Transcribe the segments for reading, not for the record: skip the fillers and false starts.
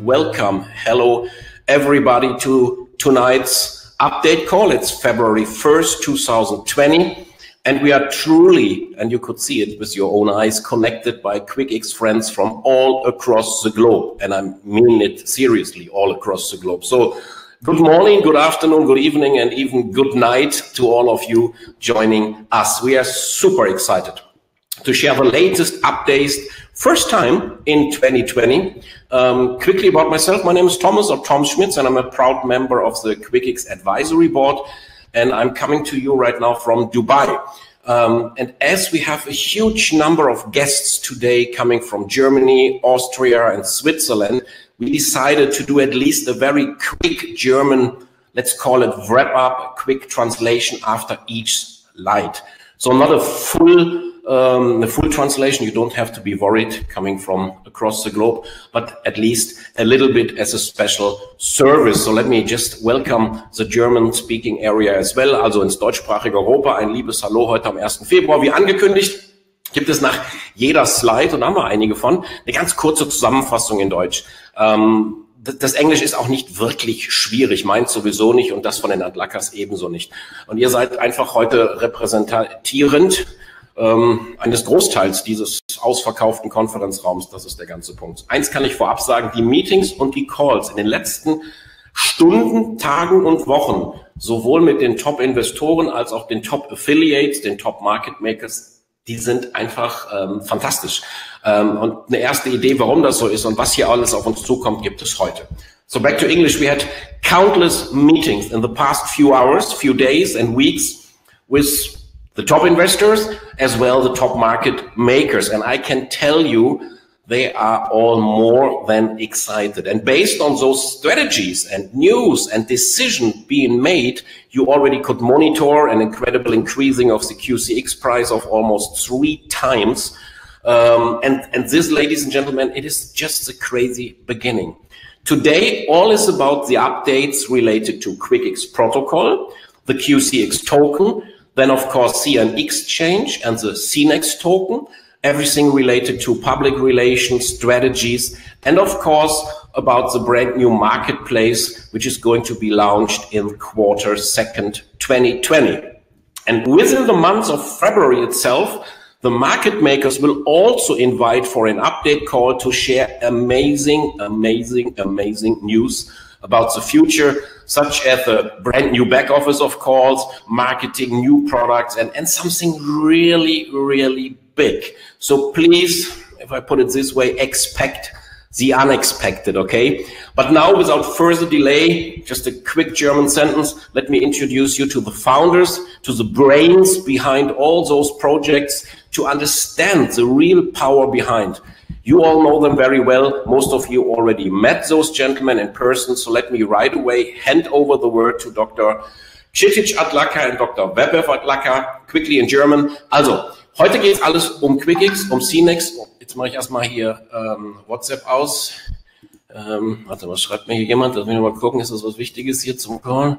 welcome. Hello, everybody, to tonight's update call. It's February 1st, 2020. And we are truly, and you could see it with your own eyes, connected by QuickX friends from all across the globe. And I mean it seriously, all across the globe. So good morning, good afternoon, good evening, and even good night to all of you joining us. We are super excited to share the latest updates, first time in 2020. Quickly about myself, my name is Thomas, or Tom Schmitz, and I'm a proud member of the QuickX Advisory Board. And I'm coming to you right now from Dubai. And as we have a huge number of guests today coming from Germany, Austria, and Switzerland, we decided to do at least a very quick German, let's call it wrap up, a quick translation after each slide. So not a full translation. You don't have to be worried coming from across the globe, but at least a little bit as a special service. So let me just welcome the German-speaking area as well, also ins deutschsprachige Europa. Ein liebes Hallo heute am 1. Februar. Wie angekündigt, gibt es nach jeder Slide, und da haben wir einige von, eine ganz kurze Zusammenfassung in Deutsch. Das Englisch ist auch nicht wirklich schwierig, meint sowieso nicht, und das von den Adhlakas ebenso nicht. Und ihr seid einfach heute repräsentierend eines Großteils dieses ausverkauften Konferenzraums. Das ist der ganze Punkt. Eins kann ich vorab sagen: Die Meetings und die Calls in den letzten Stunden, Tagen und Wochen, sowohl mit den Top-Investoren als auch den Top-Affiliates, den Top-Market Makers, die sind einfach fantastisch. Und eine erste Idee, warum das so ist und was hier alles auf uns zukommt, gibt es heute. So back to English, we had countless meetings in the past few hours, few days and weeks with the top investors as well the top market makers. And I can tell you, they are all more than excited. And based on those strategies and news and decisions being made, you already could monitor an incredible increasing of the QCX price of almost 3 times. And this, ladies and gentlemen, it is just a crazy beginning. Today, all is about the updates related to QuickX protocol, the QCX token, then of course CNEX change and the CNEX token, everything related to public relations, strategies, and of course about the brand new marketplace, which is going to be launched in Q2 2020. And within the month of February itself, the market makers will also invite for an update call to share amazing news about the future, such as the brand new back office of calls, marketing, new products, and something really big. So please, if I put it this way, expect the unexpected, okay? But now, without further delay, just a quick German sentence, let me introduce you to the founders, to the brains behind all those projects, to understand the real power behind. You all know them very well. Most of you already met those gentlemen in person. So let me right away hand over the word to Dr. Kshitij Adhlakha and Dr. Weber Adhlakha, quickly in German. Also, heute geht es alles um QuickX, um CNEX. Jetzt mache ich erstmal hier WhatsApp aus. Warte, was schreibt mir hier jemand? Lass mich mal gucken, ist das was Wichtiges hier zum Call?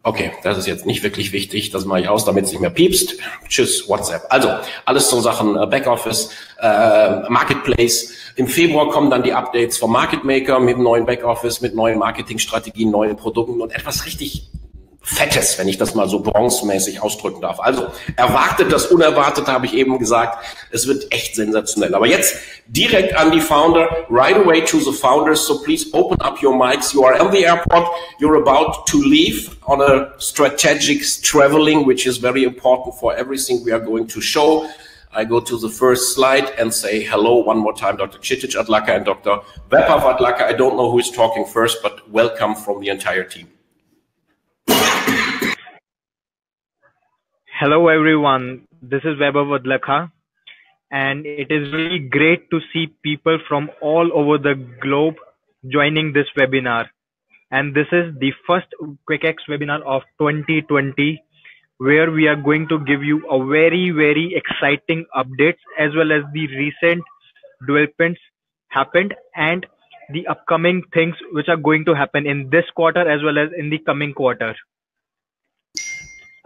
Okay, das ist jetzt nicht wirklich wichtig, das mache ich aus, damit es nicht mehr piepst. Tschüss, WhatsApp. Also, alles zu Sachen Backoffice, Marketplace. Im Februar kommen dann die Updates vom Market Maker mit dem neuen Backoffice, mit neuen Marketingstrategien, neuen Produkten und etwas richtig Fettes, wenn ich das mal so bronzemäßig ausdrücken darf. Also, erwartet das Unerwartete, habe ich eben gesagt. Es wird echt sensationell. Aber jetzt direkt an die Founder, right away to the founders. So please open up your mics. You are at the airport. You're about to leave on a strategic traveling, which is very important for everything we are going to show. I go to the first slide and say hello one more time, Dr. Kshitij Adhlakha and Dr. Weber Adhlakha. I don't know who is talking first, but welcome from the entire team. Hello everyone, this is Weber Adhlakha, and it is really great to see people from all over the globe joining this webinar. And this is the first QuickX webinar of 2020, where we are going to give you a very exciting updates as well as the recent developments happened and the upcoming things which are going to happen in this quarter as well as in the coming quarter.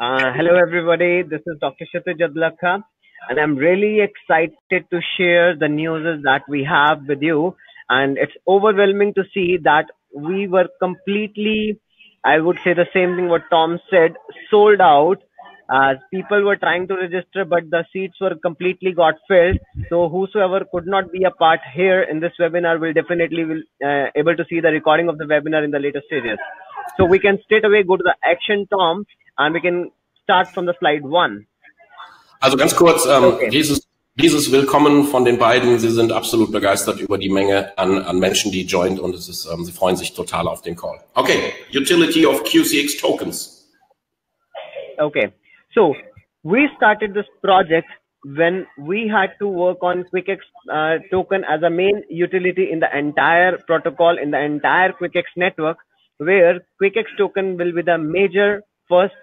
Hello everybody, this is Dr. Kshitij Adhlakha, and I'm really excited to share the news that we have with you. and it's overwhelming to see that we were completely, I would say the same thing what Tom said, sold out, as people were trying to register, but the seats were completely got filled. So whosoever could not be a part here in this webinar will definitely able to see the recording of the webinar in the later stages. So we can straight away go to the action, Tom, and we can start from the slide 1. Also ganz kurz, dieses Willkommen von den beiden. Sie sind absolut begeistert über die Menge an Menschen, die joint, und es ist, sie freuen sich total auf den Call. Okay, Utility of QCX Tokens. Okay, so we started this project when we had to work on QuickX token as a main utility in the entire protocol, in the entire QuickX network, where QuickX token will be the major first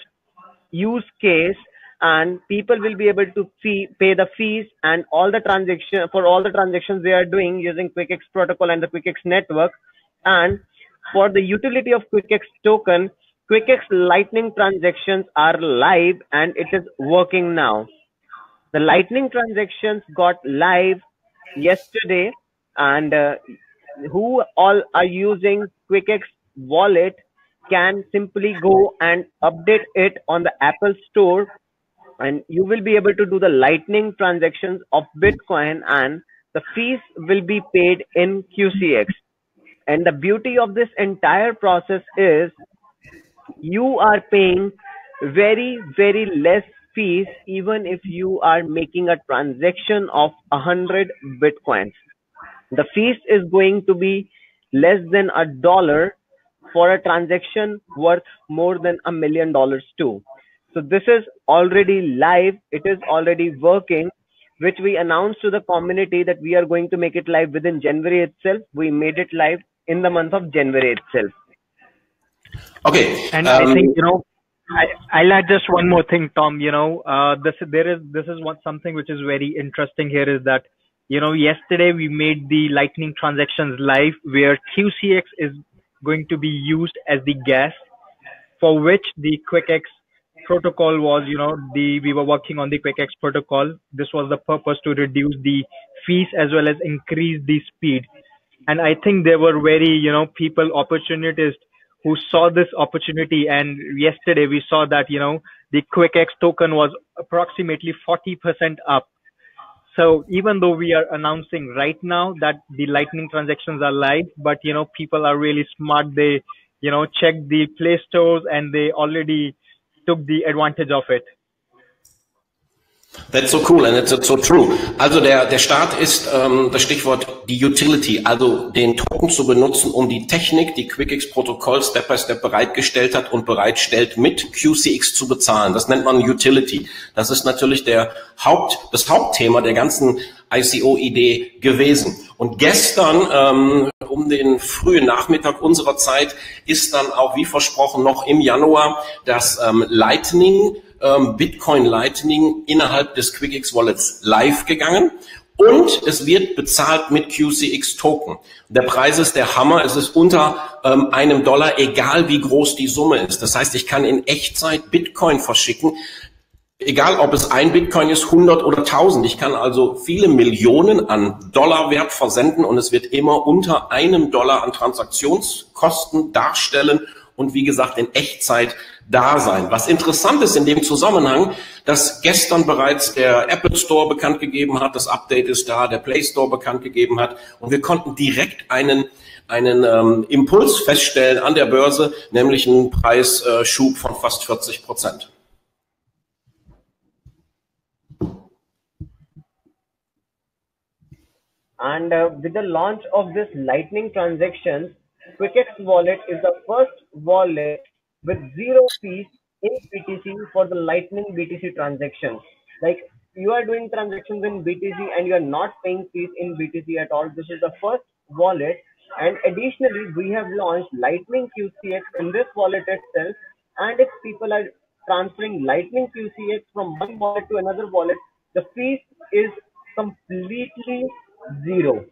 use case, and people will be able to pay the fees and all the transactions they are doing using QuickX protocol and the QuickX network. And for the utility of QuickX token, QuickX Lightning transactions are live and it is working now. The Lightning transactions got live yesterday, and who all are using QuickX wallet can simply go and update it on the Apple Store, and you will be able to do the Lightning transactions of Bitcoin, and the fees will be paid in QCX. And the beauty of this entire process is you are paying very, very less fees even if you are making a transaction of 100 Bitcoins. The fees is going to be less than $1 for a transaction worth more than $1 million too. So this is already live. It is already working, which we announced to the community that we are going to make it live within January itself. We made it live in the month of January itself. Okay. And I think, I'll add just one more thing, Tom. This is something which is very interesting here is that, yesterday we made the Lightning transactions live, where QCX is going to be used as the gas for which the QuickX protocol was, we were working on the QuickX protocol. This was the purpose, to reduce the fees as well as increase the speed. And I think there were very, people, opportunists who saw this opportunity. And yesterday we saw that, the QuickX token was approximately 40% up. So even though we are announcing right now that the Lightning transactions are live, but, people are really smart. They, checked the Play Stores and they already took the advantage of it. That's so cool and it's so true. Also der Start ist das Stichwort die Utility, also den Token zu benutzen, um die Technik, die QuickX-Protokoll Step by Step bereitgestellt hat und bereitstellt, mit QCX zu bezahlen. Das nennt man Utility. Das ist natürlich das Hauptthema der ganzen ICO-Idee gewesen. Und gestern, um den frühen Nachmittag unserer Zeit, ist dann auch, wie versprochen, noch im Januar das Lightning, Bitcoin Lightning innerhalb des QuickX Wallets live gegangen. Und es wird bezahlt mit QCX Token. Der Preis ist der Hammer. Es ist unter $1, egal wie groß die Summe ist. Das heißt, ich kann in Echtzeit Bitcoin verschicken. Egal, ob es ein Bitcoin ist, 100 oder 1000. Ich kann also viele Millionen an Dollarwert versenden und es wird immer unter $1 an Transaktionskosten darstellen und wie gesagt in Echtzeit da sein. Was interessant ist in dem Zusammenhang, dass gestern bereits der Apple Store bekannt gegeben hat, das Update ist da, der Play Store bekannt gegeben hat und wir konnten direkt einen Impuls feststellen an der Börse, nämlich einen Preisschub von fast 40%. And with the launch of this Lightning transactions, QuickX wallet is the first wallet with zero fees in BTC for the Lightning BTC transactions. Like, you are doing transactions in BTC and you are not paying fees in BTC at all. This is the first wallet. And additionally, we have launched Lightning QCX in this wallet itself. And if people are transferring Lightning QCX from one wallet to another wallet, the fees is completely zero.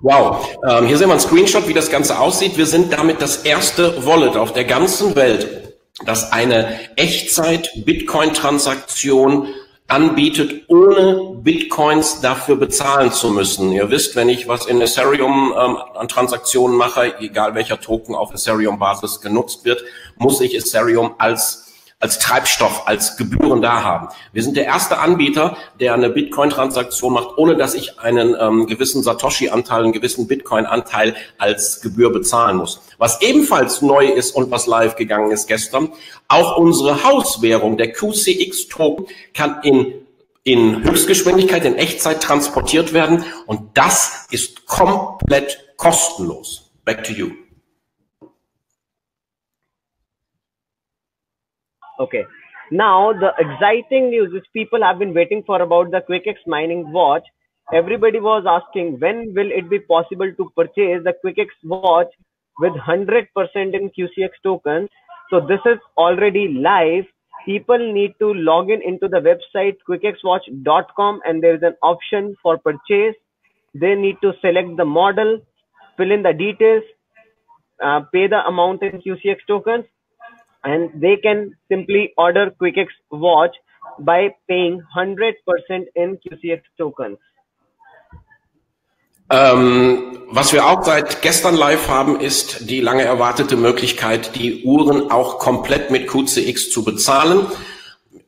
Wow, hier sehen wir einen Screenshot, wie das Ganze aussieht. Wir sind damit das erste Wallet auf der ganzen Welt, das eine Echtzeit-Bitcoin-Transaktion anbietet, ohne Bitcoins dafür bezahlen zu müssen. Ihr wisst, wenn ich was in Ethereum an Transaktionen mache, egal welcher Token auf Ethereum-Basis genutzt wird, muss ich Ethereum als Treibstoff, als Gebühren da haben. Wir sind der erste Anbieter, der eine Bitcoin-Transaktion macht, ohne dass ich einen gewissen Satoshi-Anteil, einen gewissen Bitcoin-Anteil als Gebühr bezahlen muss. Was ebenfalls neu ist und was live gegangen ist gestern, auch unsere Hauswährung, der QCX-Token, kann in Höchstgeschwindigkeit, in Echtzeit transportiert werden und das ist komplett kostenlos. Back to you. Okay. Now the exciting news is people have been waiting for about the QuickX mining watch. Everybody was asking when will it be possible to purchase the QuickX watch with 100% in QCX tokens. So this is already live. People need to log into the website quickxwatch.com and there is an option for purchase. They need to select the model, fill in the details, pay the amount in QCX tokens, and they can simply order QuickX watch by paying 100% in QCX tokens. Was wir auch seit gestern live haben, ist die lange erwartete Möglichkeit, die Uhren auch komplett mit QCX zu bezahlen.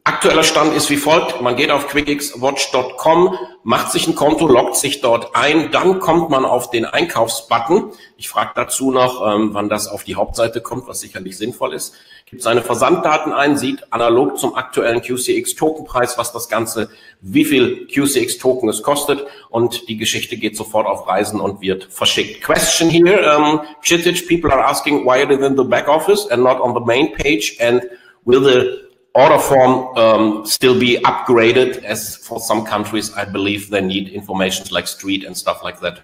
Aktueller Stand ist wie folgt. Man geht auf quickxwatch.com, macht sich ein Konto, loggt sich dort ein, dann kommt man auf den Einkaufsbutton. Ich frage dazu noch, wann das auf die Hauptseite kommt, was sicherlich sinnvoll ist. Gibt seine Versanddaten ein, sieht analog zum aktuellen QCX-Tokenpreis, was das Ganze, wie viel QCX-Token es kostet und die Geschichte geht sofort auf Reisen und wird verschickt. Question here, Kshitij, people are asking why it is in the back office and not on the main page, and will the order form still be upgraded, as for some countries I believe they need information like street and stuff like that.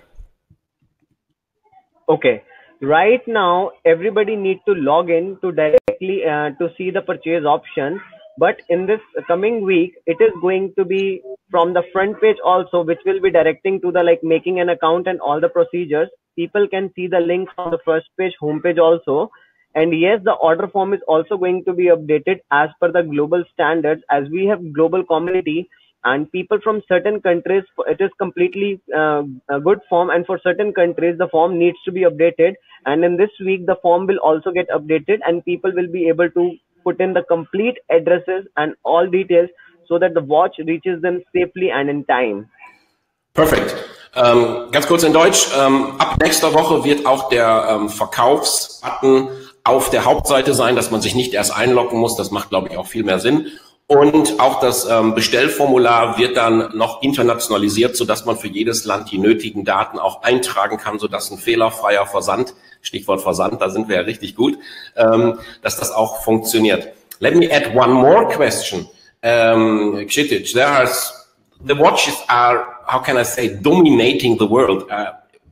Okay, right now everybody needs to log in to directly to see the purchase option, but in this coming week it is going to be from the front page also, which will be directing to the making an account and all the procedures. People can see the links on the first page, homepage also. And yes, the order form is also going to be updated as per the global standards, as we have global community and people from certain countries, it is completely a good form, and for certain countries the form needs to be updated, and in this week the form will also get updated and people will be able to put in the complete addresses and all details so that the watch reaches them safely and in time. Perfekt. Ganz kurz in Deutsch, ab nächster Woche wird auch der Verkaufsbutton auf der Hauptseite sein, dass man sich nicht erst einloggen muss. Das macht, glaube ich, auch viel mehr Sinn. Und auch das Bestellformular wird dann noch internationalisiert, sodass man für jedes Land die nötigen Daten auch eintragen kann, sodass ein fehlerfreier Versand, Stichwort Versand, da sind wir ja richtig gut, dass das auch funktioniert. Let me add one more question. Kshitij, the watches are, how can I say, dominating the world.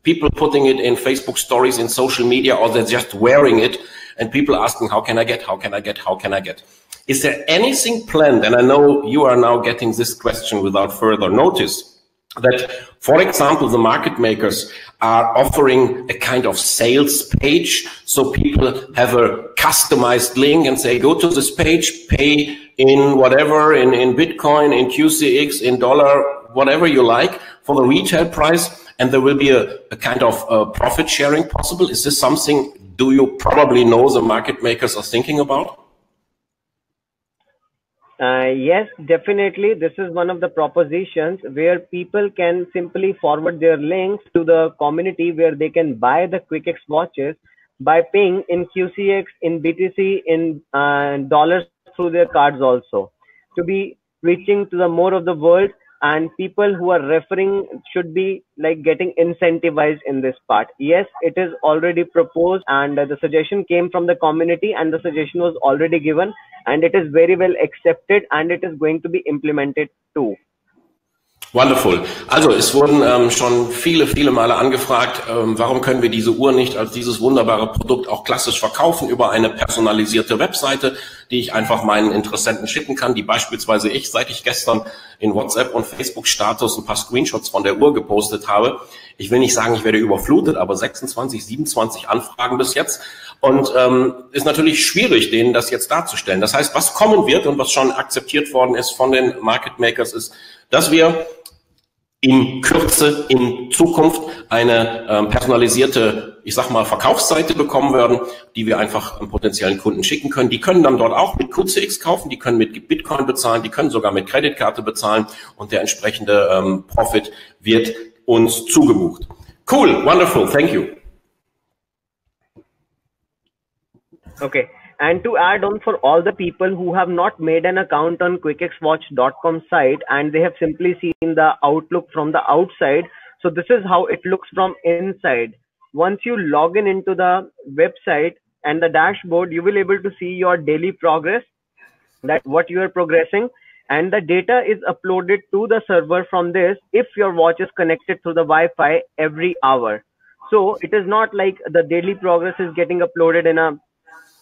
People putting it in Facebook stories, in social media, or they're just wearing it, and people asking, how can I get, how can I get, how can I get? Is there anything planned, and I know you are now getting this question without further notice, that, for example, the market makers are offering a kind of sales page, so people have a customized link and say, go to this page, pay in whatever, in Bitcoin, in QCX, in dollar, whatever you like, for the retail price, and there will be a kind of profit sharing possible. Is this something, do you probably know the market makers are thinking about? Yes, definitely. This is one of the propositions where people can simply forward their links to the community where they can buy the QuickX watches by paying in QCX, in BTC, in dollars through their cards also, to be reaching to the more of the world, and people who are referring should be getting incentivized in this part. Yes, it is already proposed, and the suggestion came from the community, and the suggestion was already given, and it is very well accepted, and it is going to be implemented too. Wonderful. Also es wurden schon viele Male angefragt, warum können wir diese Uhr nicht als dieses wunderbare Produkt auch klassisch verkaufen über eine personalisierte Webseite, die ich einfach meinen Interessenten schicken kann, die beispielsweise ich, seit ich gestern in WhatsApp und Facebook-Status ein paar Screenshots von der Uhr gepostet habe. Ich will nicht sagen, ich werde überflutet, aber 26, 27 Anfragen bis jetzt. Und ist natürlich schwierig, denen das jetzt darzustellen. Das heißt, was kommen wird und was schon akzeptiert worden ist von den Market Makers ist, dass wir in Kürze, in Zukunft eine personalisierte, ich sag mal, Verkaufsseite bekommen werden, die wir einfach potenziellen Kunden schicken können. Die können dann dort auch mit QCX kaufen, die können mit Bitcoin bezahlen, die können sogar mit Kreditkarte bezahlen und der entsprechende Profit wird uns zugebucht. Cool, wonderful, thank you. Okay. And to add on, for all the people who have not made an account on QuickXWatch.com site and they have simply seen the outlook from the outside, so this is how it looks from inside. Once you log in into the website and the dashboard, you will be able to see your daily progress, that what you are progressing, and the data is uploaded to the server from this if your watch is connected through the Wi-Fi every hour. So it is not like the daily progress is getting uploaded in a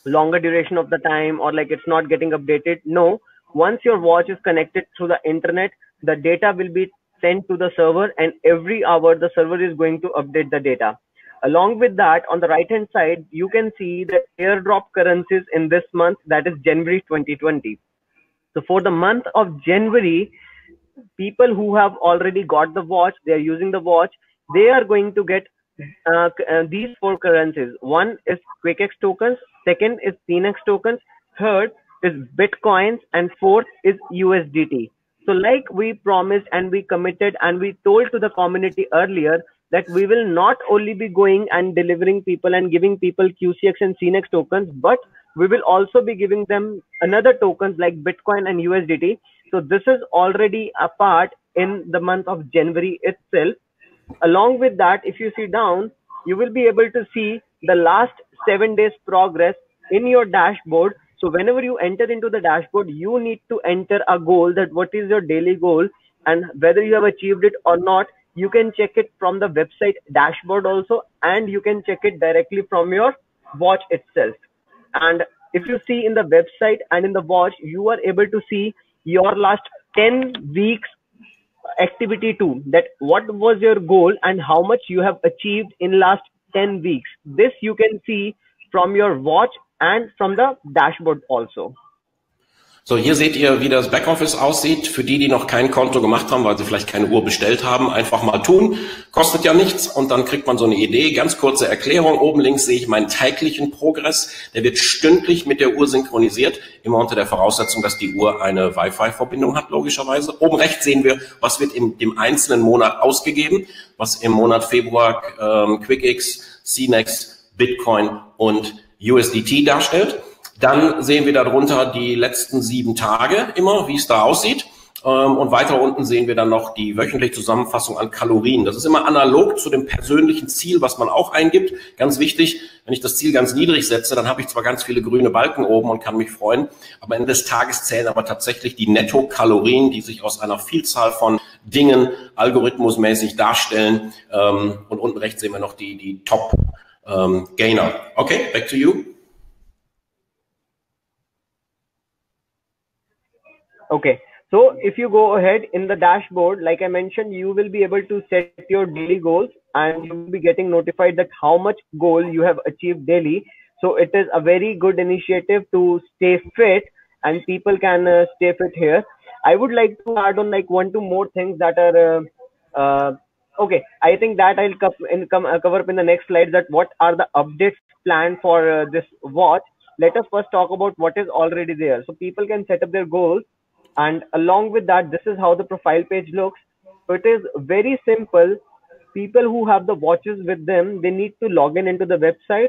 longer duration of the time, or like it's not getting updated. No, once your watch is connected through the internet, the data will be sent to the server, and every hour the server is going to update the data. Along with that, on the right hand side, you can see the airdrop currencies in this month, that is January 2020. So for the month of January, people who have already got the watch, they are using the watch, they are going to get these four currencies. One is QuickX tokens, second is CNEX tokens, third is Bitcoins, and fourth is USDT. So like we promised and we committed and we told to the community earlier that we will not only be going and delivering people and giving people QCX and CNEX tokens, but we will also be giving them another tokens like Bitcoin and USDT. So this is already a part in the month of January itself. Along with that, if you see down, you will be able to see the last 7 days progress in your dashboard. So whenever you enter into the dashboard, you need to enter a goal, that what is your daily goal, and whether you have achieved it or not, you can check it from the website dashboard also, and you can check it directly from your watch itself. And if you see in the website and in the watch, you are able to see your last 10 weeks activity too, that what was your goal and how much you have achieved in last 10 weeks. This you can see from your watch and from the dashboard also. So, hier seht ihr, wie das Backoffice aussieht. Für die, die noch kein Konto gemacht haben, weil sie vielleicht keine Uhr bestellt haben, einfach mal tun. Kostet ja nichts und dann kriegt man so eine Idee. Ganz kurze Erklärung. Oben links sehe ich meinen täglichen Progress. Der wird stündlich mit der Uhr synchronisiert, immer unter der Voraussetzung, dass die Uhr eine Wi-Fi-Verbindung hat, logischerweise. Oben rechts sehen wir, was wird in dem einzelnen Monat ausgegeben, was im Monat Februar QuickX, CNEX, Bitcoin und USDT darstellt. Dann sehen wir darunter die letzten 7 Tage immer, wie es da aussieht. Und weiter unten sehen wir dann noch die wöchentliche Zusammenfassung an Kalorien. Das ist immer analog zu dem persönlichen Ziel, was man auch eingibt. Ganz wichtig, wenn ich das Ziel ganz niedrig setze, dann habe ich zwar ganz viele grüne Balken oben und kann mich freuen, aber Ende des Tages zählen aber tatsächlich die Nettokalorien, die sich aus einer Vielzahl von Dingen algorithmusmäßig darstellen. Und unten rechts sehen wir noch die Top Gainer. Okay, back to you. Okay, so if you go ahead in the dashboard, like I mentioned, you will be able to set your daily goals and you will be getting notified that how much goal you have achieved daily. So it is a very good initiative to stay fit, and people can stay fit here. I would like to add on like 1-2 more things that are okay. I think that I'll cover up in the next slide, that what are the updates planned for this watch. Let us first talk about what is already there. So people can set up their goals. And along with that, this is how the profile page looks. So it is very simple. People who have the watches with them, they need to log in into the website.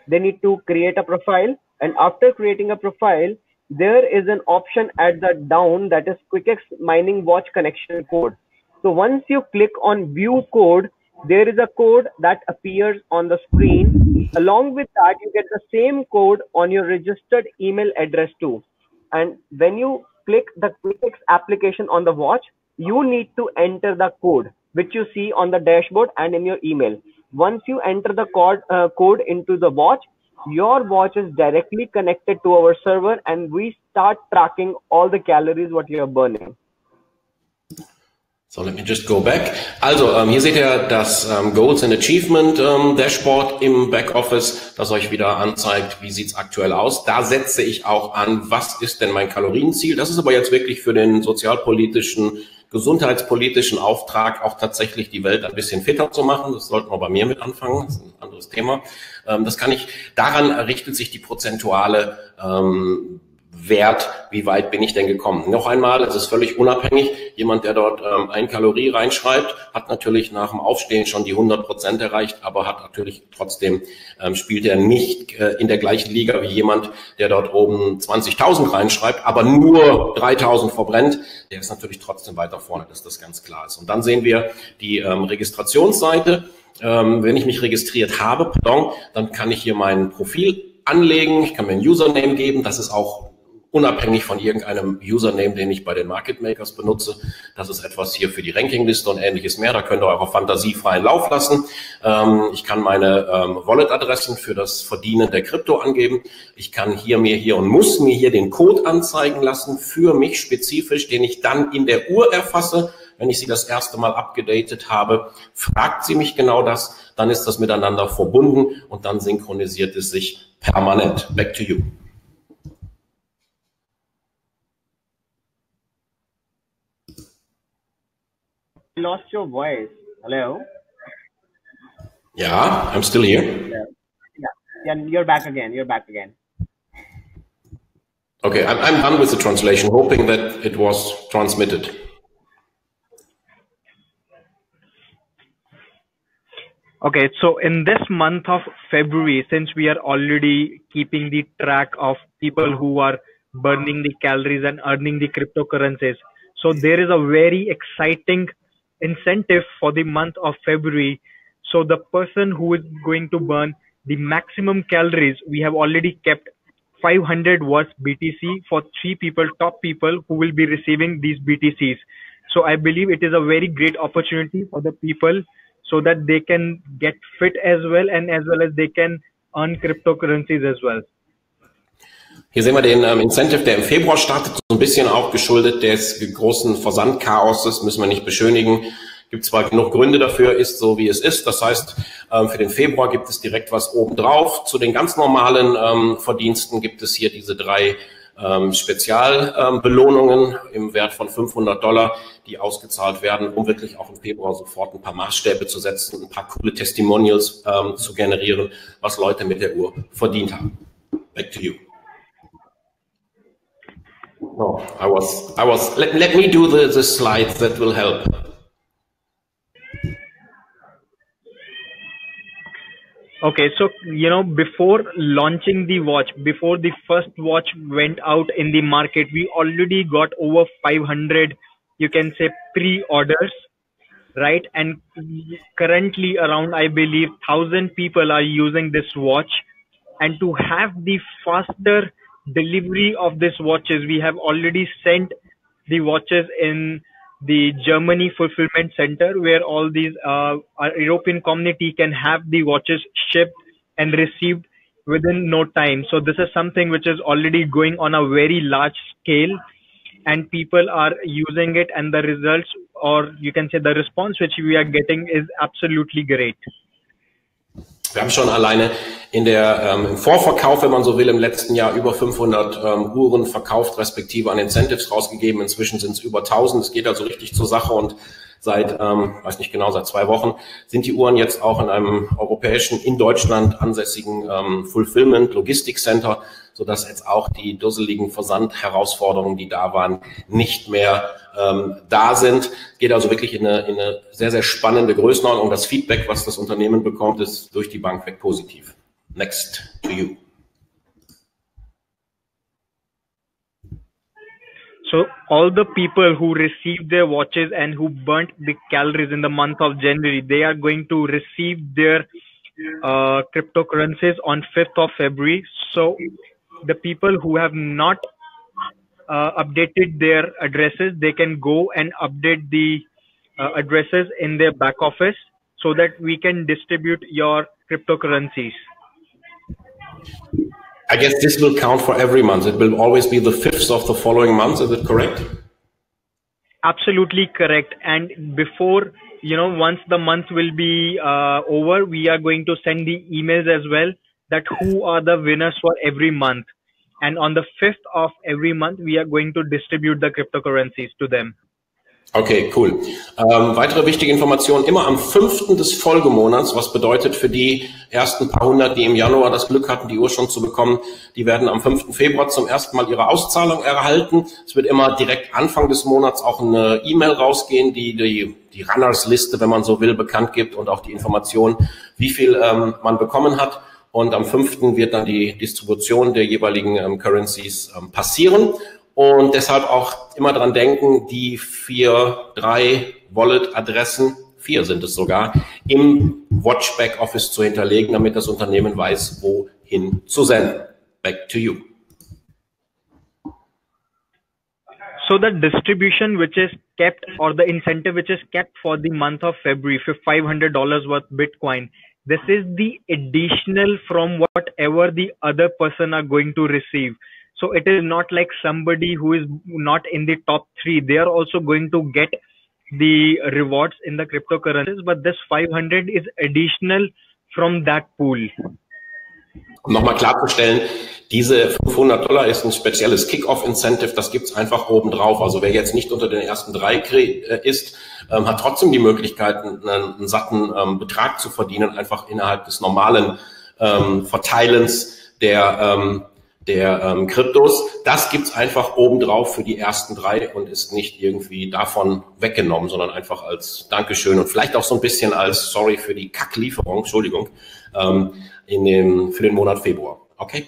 They need to create a profile. And after creating a profile, there is an option at the down, that is QuickX mining watch connection code. So once you click on view code, there is a code that appears on the screen. Along with that, you get the same code on your registered email address too. And when you click the QuickX application on the watch, you need to enter the code which you see on the dashboard and in your email. Once you enter the code into the watch, your watch is directly connected to our server, and we start tracking all the calories what you are burning. So let me just go back. Also hier seht ihr das Goals and Achievement Dashboard im Backoffice, das euch wieder anzeigt, wie sieht's aktuell aus. Da setze ich auch an, was ist denn mein Kalorienziel. Das ist aber jetzt wirklich für den sozialpolitischen, gesundheitspolitischen Auftrag, auch tatsächlich die Welt ein bisschen fitter zu machen. Das sollten wir bei mir mit anfangen, das ist ein anderes Thema. Das kann ich, daran richtet sich die prozentuale Wert, wie weit bin ich denn gekommen. Noch einmal, es ist völlig unabhängig. Jemand, der dort 1 Kalorie reinschreibt, hat natürlich nach dem Aufstehen schon die 100% erreicht, aber hat natürlich trotzdem, spielt er nicht in der gleichen Liga wie jemand, der dort oben 20.000 reinschreibt, aber nur 3.000 verbrennt. Der ist natürlich trotzdem weiter vorne, dass das ganz klar ist. Und dann sehen wir die Registrationsseite. Wenn ich mich registriert habe, dann kann ich hier mein Profil anlegen. Ich kann mir ein Username geben. Das ist auch unabhängig von irgendeinem Username, den ich bei den Market Makers benutze. Das ist etwas hier für die Rankingliste und ähnliches mehr. Da könnt ihr eure Fantasie freien Lauf lassen. Ich kann meine Wallet-Adressen für das Verdienen der Krypto angeben. Ich kann und muss mir hier den Code anzeigen lassen für mich spezifisch, den ich dann in der Uhr erfasse. Wenn ich sie das erste Mal abgedatet habe, fragt sie mich genau das. Dann ist das miteinander verbunden und dann synchronisiert es sich permanent. Back to you. Lost your voice. Hello. Yeah, I'm still here. Yeah, you're back again. Okay, I'm done with the translation, hoping that it was transmitted. Okay, so in this month of February, since we are already keeping the track of people who are burning the calories and earning the cryptocurrencies, so there is a very exciting incentive for the month of February. So the person who is going to burn the maximum calories, we have already kept 500 watts BTC for 3 people, top people who will be receiving these BTCs. So I believe it is a very great opportunity for the people so that they can get fit as well as they can earn cryptocurrencies as well. Hier sehen wir den Incentive, der im Februar startet, so ein bisschen auch geschuldet des großen Versandchaoses, müssen wir nicht beschönigen. Gibt zwar genug Gründe dafür, ist so wie es ist. Das heißt, für den Februar gibt es direkt was obendrauf. Zu den ganz normalen Verdiensten gibt es hier diese 3 Spezialbelohnungen im Wert von $500, die ausgezahlt werden, um wirklich auch im Februar sofort ein paar Maßstäbe zu setzen, ein paar coole Testimonials zu generieren, was Leute mit der Uhr verdient haben. Back to you. No, let me do the slides that will help. Okay, so, before launching the watch, before the first watch went out in the market, we already got over 500, you can say, pre-orders, right? And currently around, I believe, 1,000 people are using this watch. And to have the faster delivery of these watches, we have already sent the watches in the Germany fulfillment center, where all these our European community can have the watches shipped and received within no time. So this is something which is already going on a very large scale, and people are using it, and the results, or you can say the response which we are getting, is absolutely great. Wir haben schon alleine im Vorverkauf, wenn man so will, im letzten Jahr über 500 Uhren verkauft, respektive an Incentives rausgegeben. Inzwischen sind es über 1000. Es geht also richtig zur Sache, und seit, weiß nicht genau, seit 2 Wochen sind die Uhren jetzt auch in einem europäischen, in Deutschland ansässigen Fulfillment Logistik Center, sodass jetzt auch die dusseligen Versandherausforderungen, die da waren, nicht mehr da sind. Geht also wirklich in eine sehr, sehr spannende Größenordnung. Das Feedback, was das Unternehmen bekommt, ist durch die Bank weg positiv. Next to you. So all the people who received their watches and who burnt the calories in the month of January, they are going to receive their cryptocurrencies on 5th of February. So the people who have not updated their addresses, they can go and update the addresses in their back office so that we can distribute your cryptocurrencies. I guess this will count for every month. It will always be the 5th of the following month. Is it correct? Absolutely correct. And before, once the month will be over, we are going to send the emails as well that who are the winners for every month. And on the 5th of every month, we are going to distribute the cryptocurrencies to them. Okay, cool. Weitere wichtige Informationen immer am 5. des Folgemonats, was bedeutet für die ersten paar hundert, die im Januar das Glück hatten, die Uhr schon zu bekommen, die werden am 5. Februar zum ersten Mal ihre Auszahlung erhalten. Es wird immer direkt Anfang des Monats auch eine E-Mail rausgehen, die Runners-Liste, wenn man so will, bekannt gibt und auch die Information, wie viel man bekommen hat. Und am 5. wird dann die Distribution der jeweiligen Currencies passieren. Und deshalb auch immer dran denken, die 3 Wallet-Adressen, 4 sind es sogar, im Watch Back-Office zu hinterlegen, damit das Unternehmen weiß, wohin zu senden. Back to you. So the distribution which is kept, or the incentive which is kept for the month of February for $500 worth Bitcoin, this is the additional from whatever the other person are going to receive. So it is not like somebody who is not in the top 3. They are also going to get the rewards in the cryptocurrencies, but this 500 is additional from that pool. Um nochmal klarzustellen, diese $500 ist ein spezielles Kick-Off-Incentive, das gibt's einfach oben drauf. Also wer jetzt nicht unter den ersten 3 ist, hat trotzdem die Möglichkeit, einen satten Betrag zu verdienen, einfach innerhalb des normalen Verteilens der Kryptos. Das gibt's einfach obendrauf für die ersten 3 und ist nicht irgendwie davon weggenommen, sondern einfach als Dankeschön und vielleicht auch so ein bisschen als Sorry für die Kacklieferung, Entschuldigung, für den Monat Februar. Okay?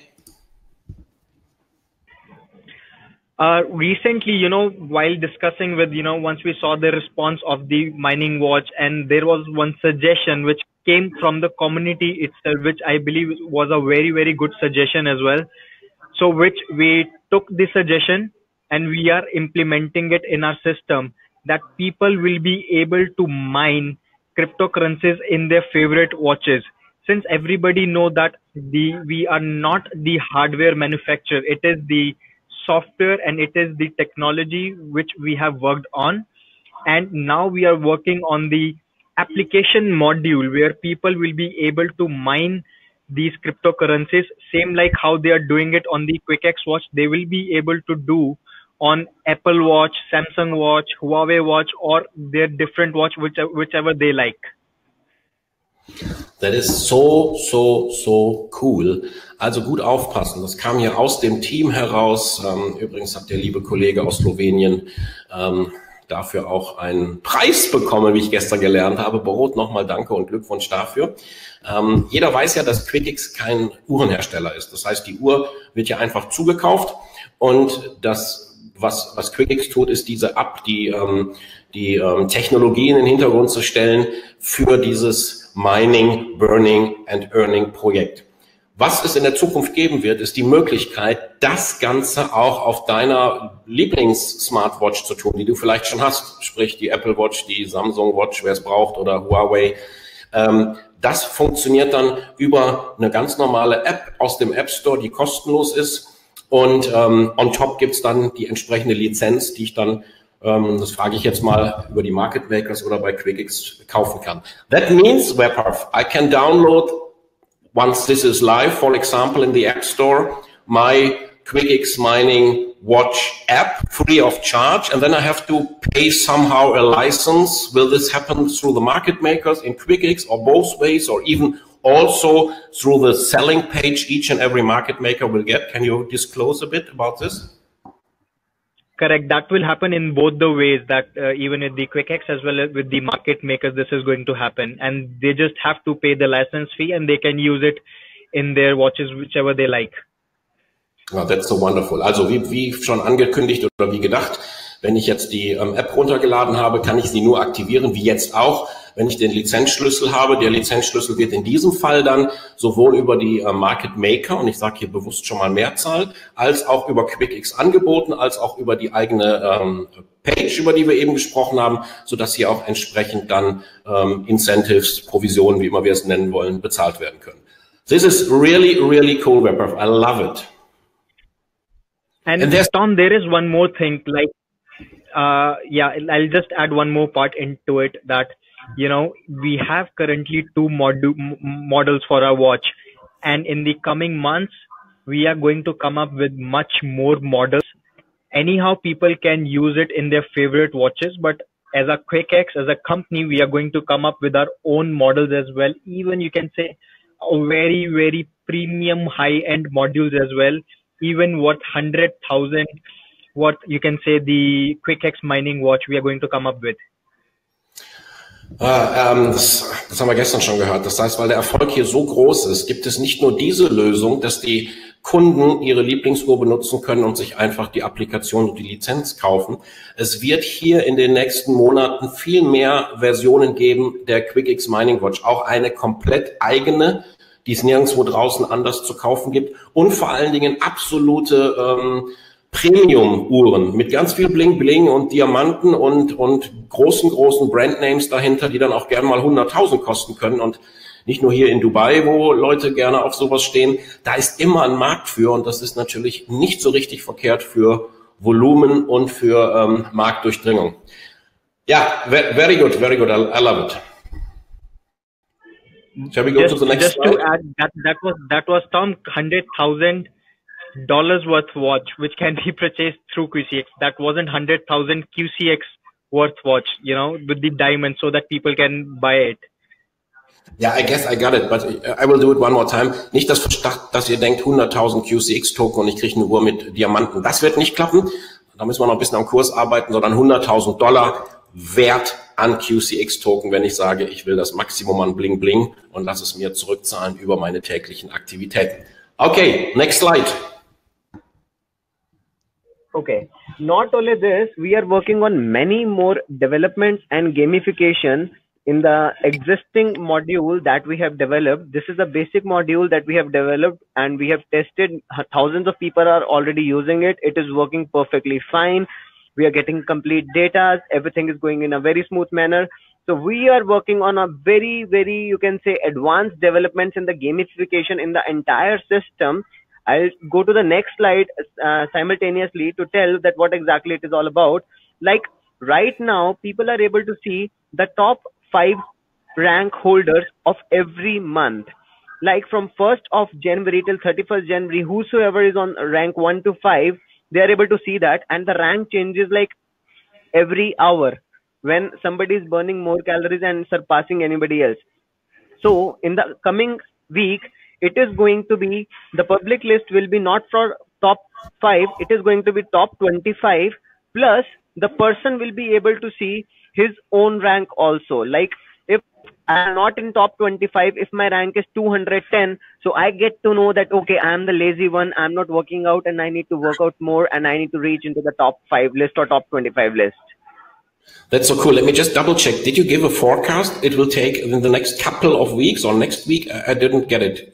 Recently, while discussing with, once we saw the response of the mining watch, and there was one suggestion which came from the community itself, which I believe was a very, very good suggestion as well. So which we took the suggestion and we are implementing it in our system, that people will be able to mine cryptocurrencies in their favorite watches. Since everybody know that we are not the hardware manufacturer, it is the software and it is the technology which we have worked on. And now we are working on the application module where people will be able to mine these cryptocurrencies, same like how they are doing it on the QuickX watch, they will be able to do on Apple Watch, Samsung Watch, Huawei Watch, or their different watch, whichever they like. That is so cool. Also gut aufpassen. Das kam hier aus dem Team heraus. Übrigens hat der liebe Kollege aus Slowenien dafür auch einen Preis bekommen, wie ich gestern gelernt habe. Borot, nochmal danke und Glückwunsch dafür. Jeder weiß ja, dass QuickX kein Uhrenhersteller ist. Das heißt, die Uhr wird ja einfach zugekauft und das, was QuickX tut, ist die Technologie in den Hintergrund zu stellen für dieses Mining, Burning and Earning Projekt. Was es in der Zukunft geben wird, ist die Möglichkeit, das Ganze auch auf deiner Lieblings-Smartwatch zu tun, die du vielleicht schon hast, sprich die Apple Watch, die Samsung Watch, wer es braucht, oder Huawei. Das funktioniert dann über eine ganz normale App aus dem App Store, die kostenlos ist. Und on top gibt's dann die entsprechende Lizenz, die ich dann, das frage ich jetzt mal, über die Market Makers oder bei QuickX kaufen kann. That means, Webpath, I can download, once this is live, for example, in the App Store, my QuickX Mining Watch app free of charge, and then I have to pay somehow a license. Will this happen through the market makers in QuickX or both ways, or even also through the selling page each and every market maker will get? Can you disclose a bit about this? Correct. That will happen in both the ways, that even with the QuickX as well as with the market makers, this is going to happen. And they just have to pay the license fee and they can use it in their watches, whichever they like. Ja, that's so wonderful. Also wie schon angekündigt oder wie gedacht, Wenn ich jetzt die App runtergeladen habe, kann ich sie nur aktivieren, wie jetzt auch, wenn ich den Lizenzschlüssel habe. Der Lizenzschlüssel wird in diesem Fall dann sowohl über die Market Maker, und ich sage hier bewusst schon mal Mehrzahl, als auch über QuickX angeboten, als auch über die eigene Page, über die wir eben gesprochen haben, sodass hier auch entsprechend dann Incentives, Provisionen, wie immer wir es nennen wollen, bezahlt werden können. This is really, really cool, Webber. I love it. And Tom, there is one more thing, like, yeah, I'll just add one more part into it, that, you know, we have currently two models for our watch, and in the coming months, we are going to come up with much more models. Anyhow, people can use it in their favorite watches, but as a QuickX, as a company, we are going to come up with our own models as well. Even you can say very, very premium high-end modules as well, even worth 100,000, what you can say the QuickX mining watch we are going to come up with. Das haben wir gestern schon gehört. Das heißt, weil der Erfolg hier so groß ist, gibt es nicht nur diese Lösung, dass die Kunden ihre Lieblingsuhr benutzen können und sich einfach die Applikation und die Lizenz kaufen. Es wird hier in den nächsten Monaten viel mehr Versionen geben der QuickX Mining Watch, auch eine komplett eigene, die es nirgendwo draußen anders zu kaufen gibt, und vor allen Dingen absolute Premium-Uhren mit ganz viel Bling-Bling und Diamanten und großen Brandnames dahinter, die dann auch gerne mal 100.000 kosten können. Und nicht nur hier in Dubai, wo Leute gerne auf sowas stehen, da ist immer ein Markt für, und das ist natürlich nicht so richtig verkehrt für Volumen und für Marktdurchdringung. Ja, very good, I love it. Shall we go to the next slide? To add, that was Tom, $100,000 worth watch, which can be purchased through QCX. That wasn't 100,000 QCX worth watch, you know, with the diamond, so that people can buy it. Yeah, I guess I got it, but I will do it one more time. Nicht, dass ihr denkt, 100.000 QCX-Token und ich kriege eine Uhr mit Diamanten. Das wird nicht klappen. Da müssen wir noch ein bisschen am Kurs arbeiten, sondern $100.000 Wert an QCX-Token, wenn ich sage, ich will das Maximum an Bling Bling und lasse es mir zurückzahlen über meine täglichen Aktivitäten. Okay, next slide. Okay, not only this, we are working on many more developments and gamification in the existing module that we have developed. This is a basic module that we have developed and we have tested. Thousands of people are already using it. It is working perfectly fine. We are getting complete data. Everything is going in a very smooth manner. So we are working on a very, very, you can say, advanced developments in the gamification in the entire system. I'll go to the next slide simultaneously to tell that what exactly it is all about. Like right now, people are able to see the top 5 rank holders of every month. Like from 1st of January till 31st January, whosoever is on rank 1 to 5, they are able to see that, and the rank changes like every hour when somebody is burning more calories and surpassing anybody else. So in the coming week, it is going to be, the public list will be not for top 5, it is going to be top 25, plus the person will be able to see his own rank also. Like if I am not in top 25, if my rank is 210, so I get to know that, okay, I am the lazy one, I'm not working out and I need to work out more and I need to reach into the top 5 list or top 25 list. That's so cool. Let me just double check. Did you give a forecast it will take in the next couple of weeks or next week? I didn't get it.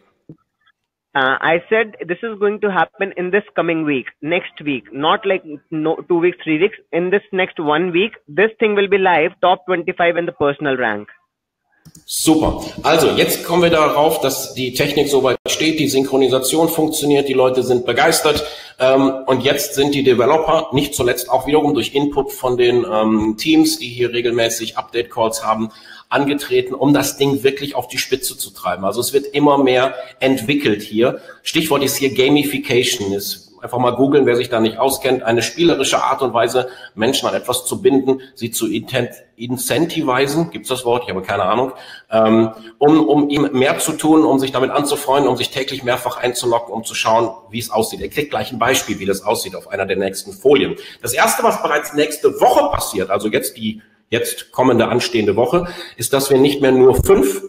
I said this is going to happen in this coming week, next week, not like 2 weeks, 3 weeks. In this next 1 week, this thing will be live, top 25 in the personal rank. Super. Also jetzt kommen wir darauf, dass die Technik soweit steht, die Synchronisation funktioniert, die Leute sind begeistert und jetzt sind die Developer, nicht zuletzt auch wiederum durch Input von den Teams, die hier regelmäßig Update-Calls haben, angetreten, um das Ding wirklich auf die Spitze zu treiben. Also es wird immer mehr entwickelt hier. Stichwort ist hier Gamification. Ist einfach mal googeln, wer sich da nicht auskennt. Eine spielerische Art und Weise, Menschen an etwas zu binden, sie zu incentivisen, gibt's das Wort? Ich habe keine Ahnung, um ihm mehr zu tun, um sich damit anzufreunden, um sich täglich mehrfach einzuloggen, um zu schauen, wie es aussieht. Er kriegt gleich ein Beispiel, wie das aussieht auf einer der nächsten Folien. Das erste, was bereits nächste Woche passiert, also jetzt die kommende anstehende Woche, ist, dass wir nicht mehr nur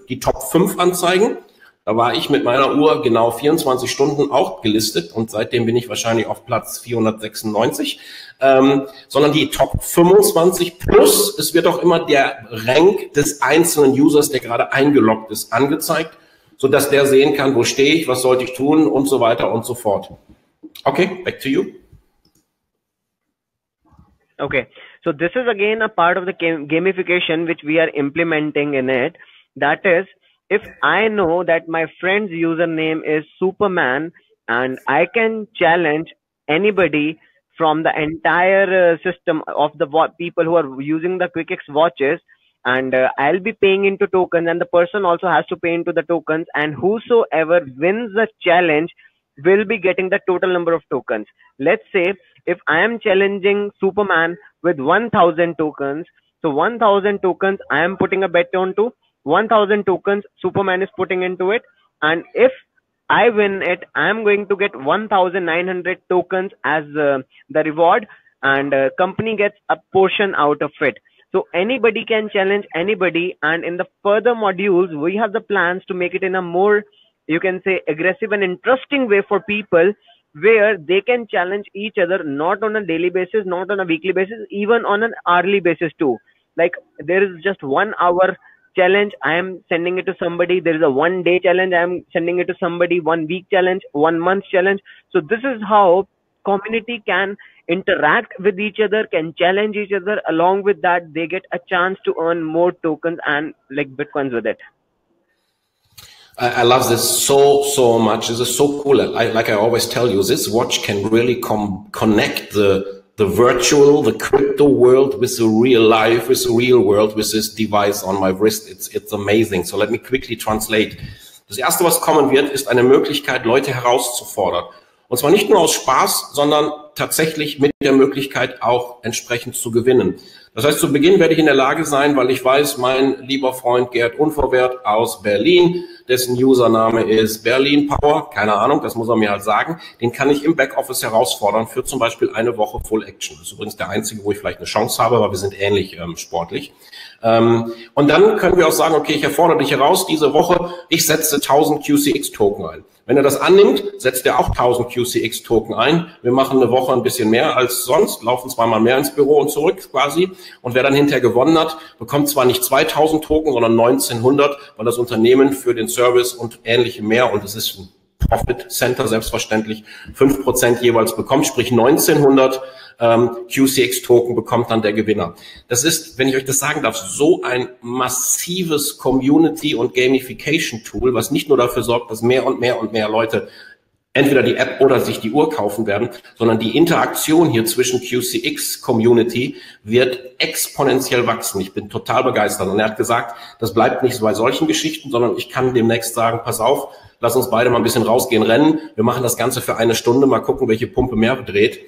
die Top 5 anzeigen, Da war ich mit meiner Uhr genau 24 Stunden auch gelistet und seitdem bin ich wahrscheinlich auf Platz 496, sondern die Top 25 plus, es wird auch immer der Rank des einzelnen Users, der gerade eingeloggt ist, angezeigt, sodass der sehen kann, wo stehe ich, was sollte ich tun und so weiter und so fort. Okay, back to you. Okay, so this is again a part of the gamification which we are implementing in it. That is, if I know that my friend's username is Superman and I can challenge anybody from the entire system of the people who are using the QuickX watches, and I'll be paying into tokens, and the person also has to pay into the tokens, and whosoever wins the challenge will be getting the total number of tokens. Let's say if I am challenging Superman with 1000 tokens, so 1000 tokens I am putting a bet onto, 1000 tokens Superman is putting into it, and if I win it, I am going to get 1900 tokens as the reward, and company gets a portion out of it. So anybody can challenge anybody, and in the further modules we have the plans to make it in a more, you can say, aggressive and interesting way for people, where they can challenge each other, not on a daily basis, not on a weekly basis, even on an hourly basis too. Like there is just 1 hour challenge, I am sending it to somebody. There is a 1 day challenge, I am sending it to somebody. 1 week challenge, 1 month challenge. So this is how community can interact with each other, can challenge each other. Along with that, they get a chance to earn more tokens and like Bitcoins with it. I love this so much. This is so cool. Like I always tell you, this watch can really connect the virtual, the crypto world with the real life, with the real world, with this device on my wrist. It's amazing. So let me quickly translate. Das erste, was kommen wird, ist eine Möglichkeit, Leute herauszufordern. Und zwar nicht nur aus Spaß, sondern tatsächlich mit der Möglichkeit auch entsprechend zu gewinnen. Das heißt, zu Beginn werde ich in der Lage sein, weil ich weiß, mein lieber Freund Gerd Unverwehrt aus Berlin, dessen Username ist Berlin Power, keine Ahnung, das muss er mir halt sagen, den kann ich im Backoffice herausfordern für zum Beispiel eine Woche Full Action. Das ist übrigens der einzige, wo ich vielleicht eine Chance habe, aber wir sind ähnlich sportlich. Und dann können wir auch sagen, okay, ich erfordere dich heraus diese Woche, ich setze 1000 QCX-Token ein. Wenn er das annimmt, setzt er auch 1000 QCX-Token ein. Wir machen eine Woche ein bisschen mehr als sonst, laufen zweimal mehr ins Büro und zurück quasi. Und wer dann hinterher gewonnen hat, bekommt zwar nicht 2000 Token, sondern 1900, weil das Unternehmen für den Service und ähnliche mehr, und es ist ein Profit Center selbstverständlich, 5% jeweils bekommt, sprich 1900 QCX-Token bekommt dann der Gewinner. Das ist, wenn ich euch das sagen darf, so ein massives Community- und Gamification-Tool, was nicht nur dafür sorgt, dass mehr und mehr und mehr Leute entweder die App oder sich die Uhr kaufen werden, sondern die Interaktion hier zwischen QCX-Community wird exponentiell wachsen. Ich bin total begeistert. Und er hat gesagt, das bleibt nicht so bei solchen Geschichten, sondern ich kann demnächst sagen, pass auf, lass uns beide mal ein bisschen rausgehen, rennen. Wir machen das Ganze für 1 Stunde, mal gucken, welche Pumpe mehr dreht.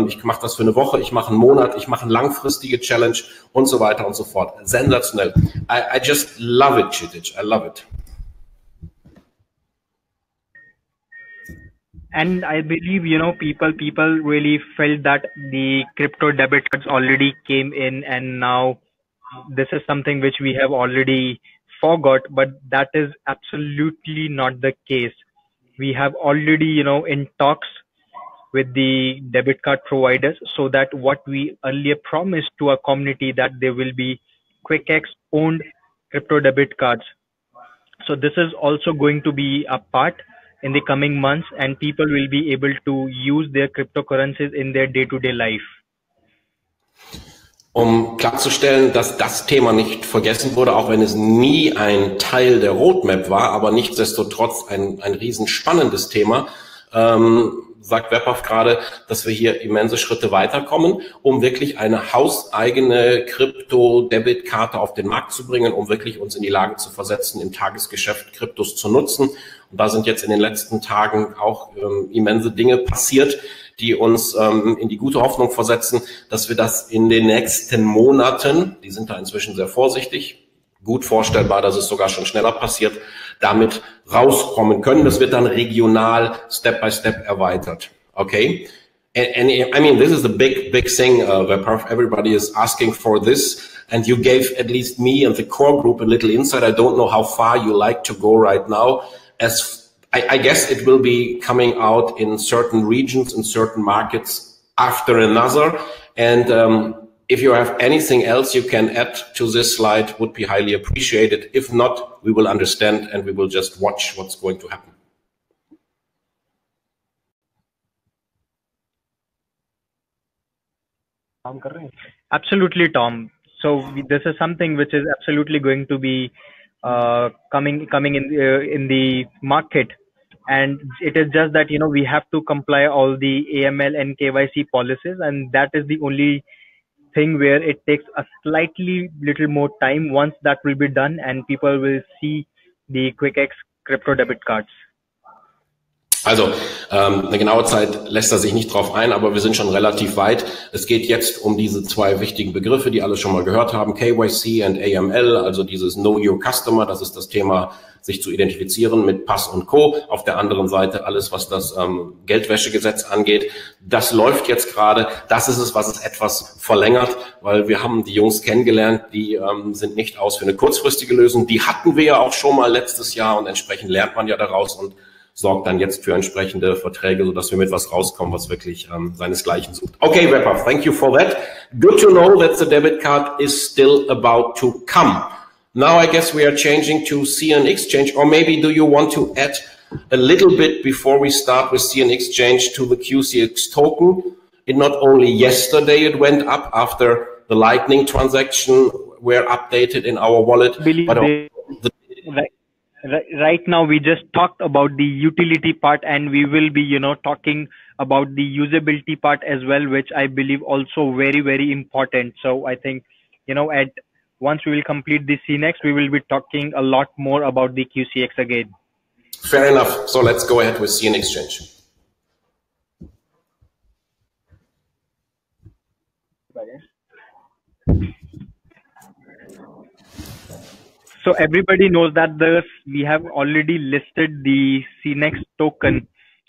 Ich mache das für eine Woche, ich mache einen Monat, ich mache eine langfristige Challenge und so weiter und so fort. Sensationell. I just love it, Kshitij. I love it. And I believe, you know, people really felt that the crypto debit cards already came in, and now this is something which we have already forgot, but that is absolutely not the case. We have already, you know, in talks with the debit card providers, so that what we earlier promised to our community, that there will be QuickX owned crypto debit cards. So this is also going to be a part in the coming months, and people will be able to use their cryptocurrencies in their day-to-day life. Um klarzustellen, dass das Thema nicht vergessen wurde, auch wenn es nie ein Teil der Roadmap war, aber nichtsdestotrotz ein riesenspannendes Thema, sagt Webhoff gerade, dass wir hier immense Schritte weiterkommen, um wirklich eine hauseigene Krypto-Debit-Karte auf den Markt zu bringen, um wirklich uns in die Lage zu versetzen, im Tagesgeschäft Kryptos zu nutzen. Und da sind jetzt in den letzten Tagen auch immense Dinge passiert, die uns in die gute Hoffnung versetzen, dass wir das in den nächsten Monaten, die sind da inzwischen sehr vorsichtig, gut vorstellbar, dass es sogar schon schneller passiert, damit rauskommen können. Das wird dann regional Step by Step erweitert. Okay? And I mean, this is the big thing where everybody is asking for this. And you gave at least me and the core group a little insight. I don't know how far you like to go right now. I guess it will be coming out in certain regions, in certain markets after another. And if you have anything else you can add to this slide, would be highly appreciated. If not, we will understand and we will just watch what's going to happen. Absolutely, Tom. So this is something which is absolutely going to be coming in the market, and it is just that we have to comply all the AML and KYC policies, and that is the only thing where it takes a slightly little more time. Once that will be done, and people will see the QuickX crypto debit cards. Also eine genaue Zeit lässt er sich nicht drauf ein, aber wir sind schon relativ weit. Es geht jetzt um diese zwei wichtigen Begriffe, die alle schon mal gehört haben, KYC und AML, also dieses Know Your Customer, das ist das Thema, sich zu identifizieren mit Pass und Co. Auf der anderen Seite alles, was das Geldwäschegesetz angeht. Das läuft jetzt gerade. Das ist es, was es etwas verlängert, weil wir haben die Jungs kennengelernt, die sind nicht aus für eine kurzfristige Lösung. Die hatten wir ja auch schon mal letztes Jahr und entsprechend lernt man ja daraus und sorgt dann jetzt für entsprechende Verträge, sodass wir mit was rauskommen, was wirklich seinesgleichen sucht. Okay, wrap-up. Thank you for that. Good to know that the debit card is still about to come. Now I guess we are changing to CNEX, or maybe do you want to add a little bit before we start with CNEX to the QCX token? It not only yesterday it went up after the Lightning transaction were updated in our wallet, but right now we just talked about the utility part, and we will be talking about the usability part as well, which I believe also very, very important. So I think once we will complete the CNEX, we will be talking a lot more about the QCX again. Fair enough. So let's go ahead with CNEX. So everybody knows that we have already listed the CNEX token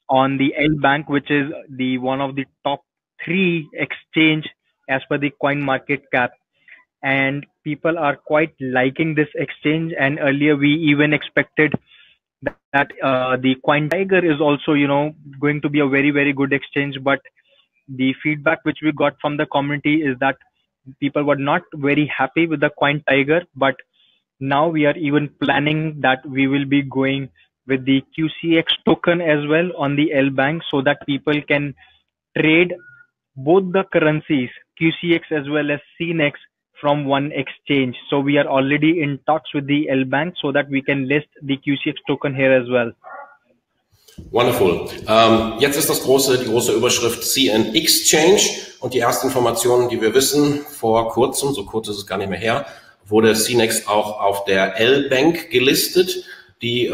on the L Bank, which is the one of the top 3 exchange as per the coin market cap, and people are quite liking this exchange. And earlier we even expected that the Coin Tiger is also going to be a very, very good exchange, but the feedback which we got from the community is that people were not very happy with the Coin Tiger. But now we are even planning that we will be going with the QCX token as well on the L Bank, so that people can trade both the currencies, QCX as well as CNEX, from one exchange. So we are already in talks with the L Bank so that we can list the QCX token here as well. Wonderful. Jetzt ist die große Überschrift CNEX und die ersten Informationen, die wir wissen, vor kurzem, so kurz ist es gar nicht mehr her, wurde CNEX auch auf der L-Bank gelistet, die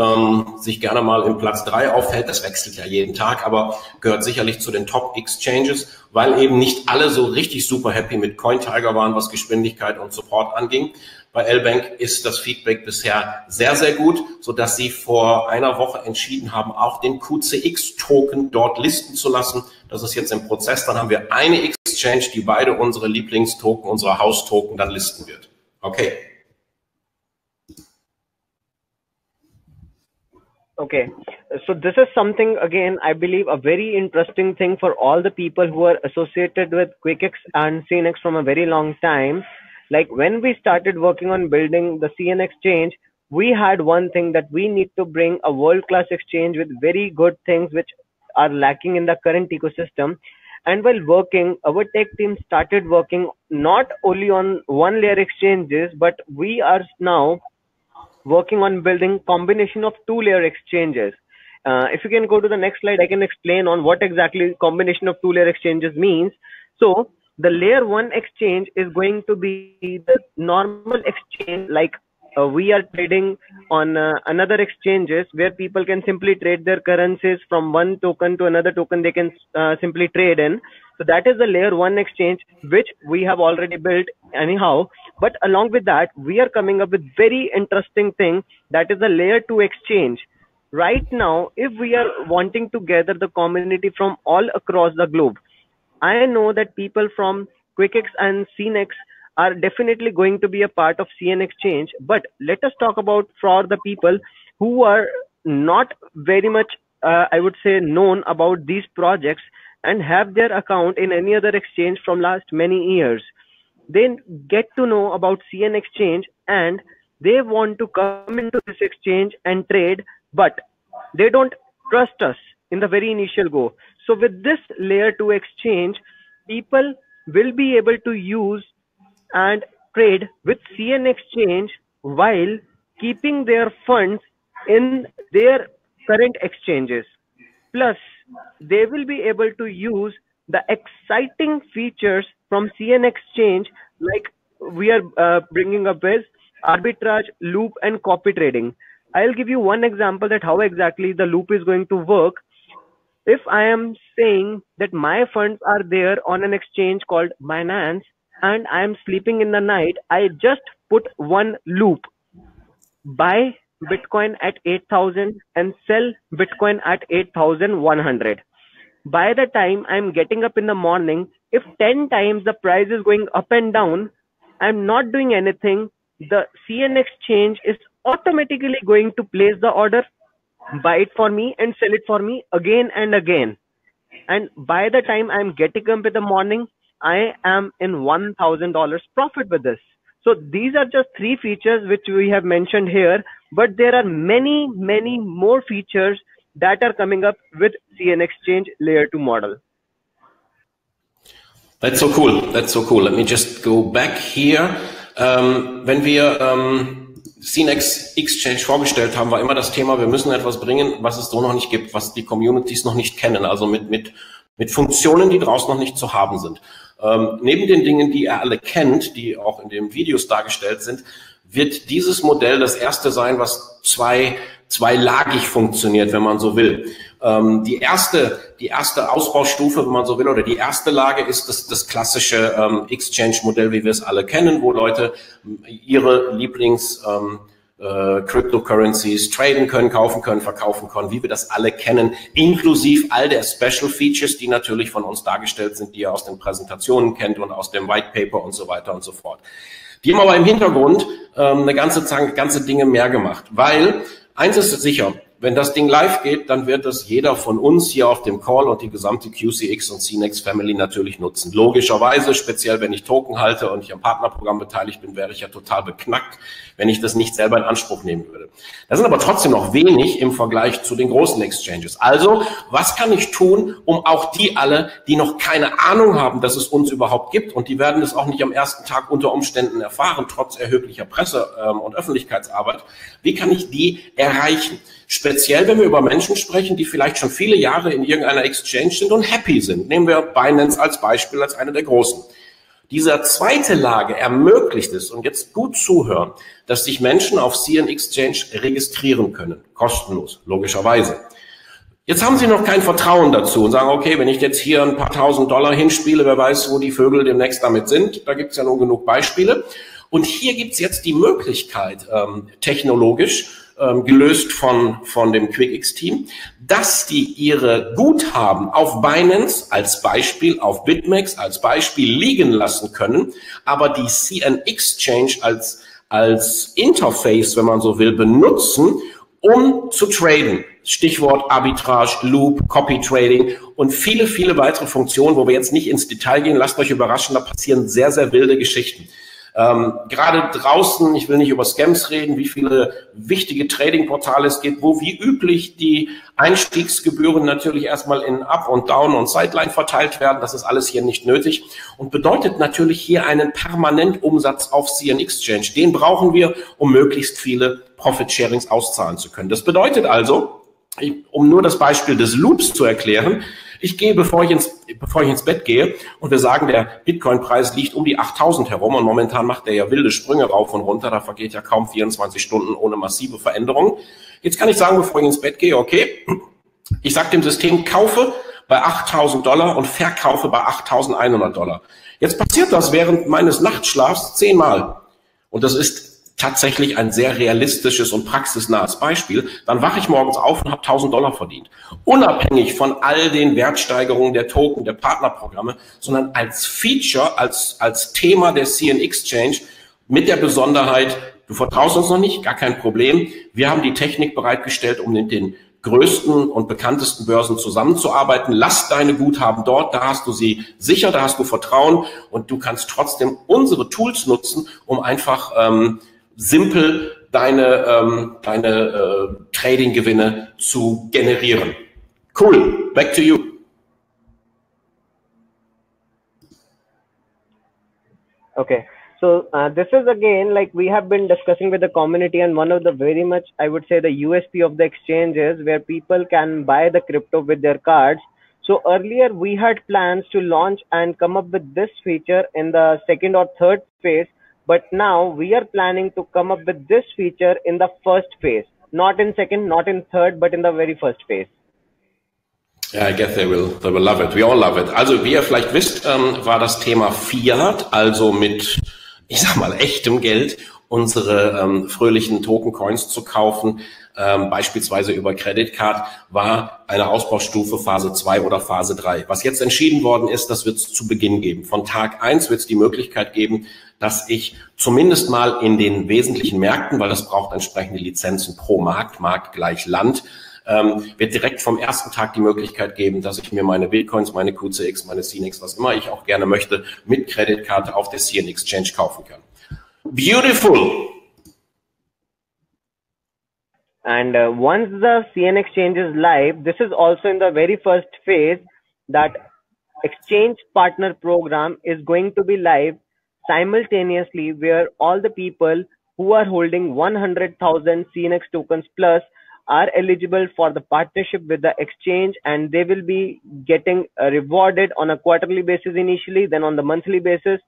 sich gerne mal im Platz 3 aufhält. Das wechselt ja jeden Tag, aber gehört sicherlich zu den Top-Exchanges, weil eben nicht alle so richtig super happy mit Coin-Tiger waren, was Geschwindigkeit und Support anging. Bei L-Bank ist das Feedback bisher sehr, sehr gut, sodass sie vor einer Woche entschieden haben, auch den QCX-Token dort listen zu lassen. Das ist jetzt im Prozess. Dann haben wir eine Exchange, die beide unsere Lieblingstoken, unsere Haustoken dann listen wird. Okay. Okay, so this is something, again, I believe a very interesting thing for all the people who are associated with QuickX and CNEX from a very long time. Like when we started working on building the CNEX, we had one thing, that we need to bring a world-class exchange with very good things which are lacking in the current ecosystem. And while working, our tech team started working not only on one-layer exchanges, but we are now working on building combination of 2-layer exchanges. If you can go to the next slide, I can explain on what exactly combination of 2-layer exchanges means. So the layer 1 exchange is going to be the normal exchange, like we are trading on another exchanges where people can simply trade their currencies from one token to another token. They can simply trade in. So that is the layer 1 exchange, which we have already built anyhow. But along with that, we are coming up with very interesting thing, that is the layer 2 exchange. Right now, if we are wanting to gather the community from all across the globe, I know that people from QuickX and CNEX are definitely going to be a part of CNEX, but let us talk about for the people who are not very much, I would say, known about these projects and have their account in any other exchange from last many years. They get to know about CN exchange and they want to come into this exchange and trade, but they don't trust us in the very initial go. So with this layer 2 exchange, people will be able to use and trade with CN exchange while keeping their funds in their current exchanges. Plus, they will be able to use the exciting features from CN exchange, like we are bringing up with arbitrage, loop, and copy trading. I'll give you one example that how exactly the loop is going to work. If I am saying that my funds are there on an exchange called Binance and I am sleeping in the night, I just put one loop: buy Bitcoin at 8,000 and sell Bitcoin at 8,100. By the time I'm getting up in the morning, if 10 times the price is going up and down, I'm not doing anything. The CN exchange is automatically going to place the order, buy it for me and sell it for me again and again. And by the time I'm getting up in the morning, I am in $1,000 profit with this. So these are just 3 features which we have mentioned here, but there are many, many more features that are coming up with CN exchange layer 2 model. That's so cool. That's so cool. Let me just go back here. Wenn wir CNEX Exchange vorgestellt haben, war immer das Thema, wir müssen etwas bringen, was es so noch nicht gibt, was die Communities noch nicht kennen, also mit Funktionen, die draußen noch nicht zu haben sind. Neben den Dingen, die ihr alle kennt, die auch in den Videos dargestellt sind, wird dieses Modell das erste sein, was zweilagig funktioniert, wenn man so will. Die erste Ausbaustufe, wenn man so will, oder die erste Lage ist das klassische Exchange-Modell, wie wir es alle kennen, wo Leute ihre Cryptocurrencies traden können, kaufen können, verkaufen können, wie wir das alle kennen, inklusive all der Special Features, die natürlich von uns dargestellt sind, die ihr aus den Präsentationen kennt und aus dem White Paper und so weiter und so fort. Die haben aber im Hintergrund eine ganze Dinge mehr gemacht, weil eins ist sicher: Wenn das Ding live geht, dann wird das jeder von uns hier auf dem Call und die gesamte QCX und CNEX Family natürlich nutzen. Logischerweise, speziell wenn ich Token halte und ich am Partnerprogramm beteiligt bin, wäre ich ja total beknackt, wenn ich das nicht selber in Anspruch nehmen würde. Das sind aber trotzdem noch wenig im Vergleich zu den großen Exchanges. Also, was kann ich tun, um auch die alle, die noch keine Ahnung haben, dass es uns überhaupt gibt, und die werden es auch nicht am ersten Tag unter Umständen erfahren, trotz erheblicher Presse- und Öffentlichkeitsarbeit, wie kann ich die erreichen? Speziell, wenn wir über Menschen sprechen, die vielleicht schon viele Jahre in irgendeiner Exchange sind und happy sind. Nehmen wir Binance als Beispiel, als eine der großen. Diese zweite Lage ermöglicht es, und jetzt gut zuhören, dass sich Menschen auf CN Exchange registrieren können. Kostenlos, logischerweise. Jetzt haben sie noch kein Vertrauen dazu und sagen, okay, wenn ich jetzt hier ein paar $1.000 hinspiele, wer weiß, wo die Vögel demnächst damit sind. Da gibt es ja nun genug Beispiele. Und hier gibt es jetzt die Möglichkeit, technologisch, gelöst von dem QuickX-Team, dass die ihre Guthaben auf Binance als Beispiel, auf BitMEX als Beispiel liegen lassen können, aber die CN Exchange als Interface, wenn man so will, benutzen, um zu traden. Stichwort Arbitrage, Loop, Copy Trading und viele, viele weitere Funktionen, wo wir jetzt nicht ins Detail gehen. Lasst euch überraschen, da passieren sehr, sehr wilde Geschichten. Gerade draußen, ich will nicht über Scams reden, wie viele wichtige Trading-Portale es gibt, wo wie üblich die Einstiegsgebühren natürlich erstmal in Up und Down und Sideline verteilt werden. Das ist alles hier nicht nötig und bedeutet natürlich hier einen Permanentumsatz auf CN Exchange. Den brauchen wir, um möglichst viele Profit-Sharings auszahlen zu können. Das bedeutet also, um nur das Beispiel des Loops zu erklären, ich gehe, bevor ich ins Bett gehe und wir sagen, der Bitcoin-Preis liegt um die 8.000 herum und momentan macht der ja wilde Sprünge rauf und runter, da vergeht ja kaum 24 Stunden ohne massive Veränderungen. Jetzt kann ich sagen, bevor ich ins Bett gehe, okay, ich sage dem System, kaufe bei $8.000 und verkaufe bei $8.100. Jetzt passiert das während meines Nachtschlafs 10-mal. Und das ist tatsächlich ein sehr realistisches und praxisnahes Beispiel. Dann wache ich morgens auf und habe $1.000 verdient. Unabhängig von all den Wertsteigerungen der Token, der Partnerprogramme, sondern als Feature, als Thema der CN Exchange mit der Besonderheit, Du vertraust uns noch nicht, gar kein Problem. Wir haben die Technik bereitgestellt, um mit den größten und bekanntesten Börsen zusammenzuarbeiten. Lass deine Guthaben dort, da hast du sie sicher, da hast du Vertrauen und du kannst trotzdem unsere Tools nutzen, um einfach simpel deine Trading-Gewinne zu generieren. Cool, back to you. Okay. So this is again, like we have been discussing with the community, and one of the very much, I would say, the USP of the exchange is where people can buy the crypto with their cards. So earlier we had plans to launch and come up with this feature in the second or third phase, but now we are planning to come up with this feature in the first phase, not in second, not in third, but in the very first phase. Ja, I guess they will love it. We all love it. Also, wie ihr vielleicht wisst, war das Thema Fiat, also mit, ich sag mal, echtem Geld, unsere fröhlichen Token-Coins zu kaufen, beispielsweise über Credit Card, war eine Ausbaustufe Phase 2 oder Phase 3. Was jetzt entschieden worden ist, das wird es zu Beginn geben. Von Tag 1 wird es die Möglichkeit geben, dass ich zumindest mal in den wesentlichen Märkten, weil das braucht entsprechende Lizenzen pro Markt, Markt gleich Land, wird direkt vom ersten Tag die Möglichkeit geben, dass ich mir meine Bitcoins, meine QCX, meine CNEX, was immer ich auch gerne möchte, mit Kreditkarte auf der CNEX Exchange kaufen kann. Beautiful! And once the CNEX exchange is live, this is also in the very first phase that exchange partner program is going to be live simultaneously, where all the people who are holding 100,000 CNEX tokens plus are eligible for the partnership with the exchange, and they will be getting rewarded on a quarterly basis initially, then on the monthly basis,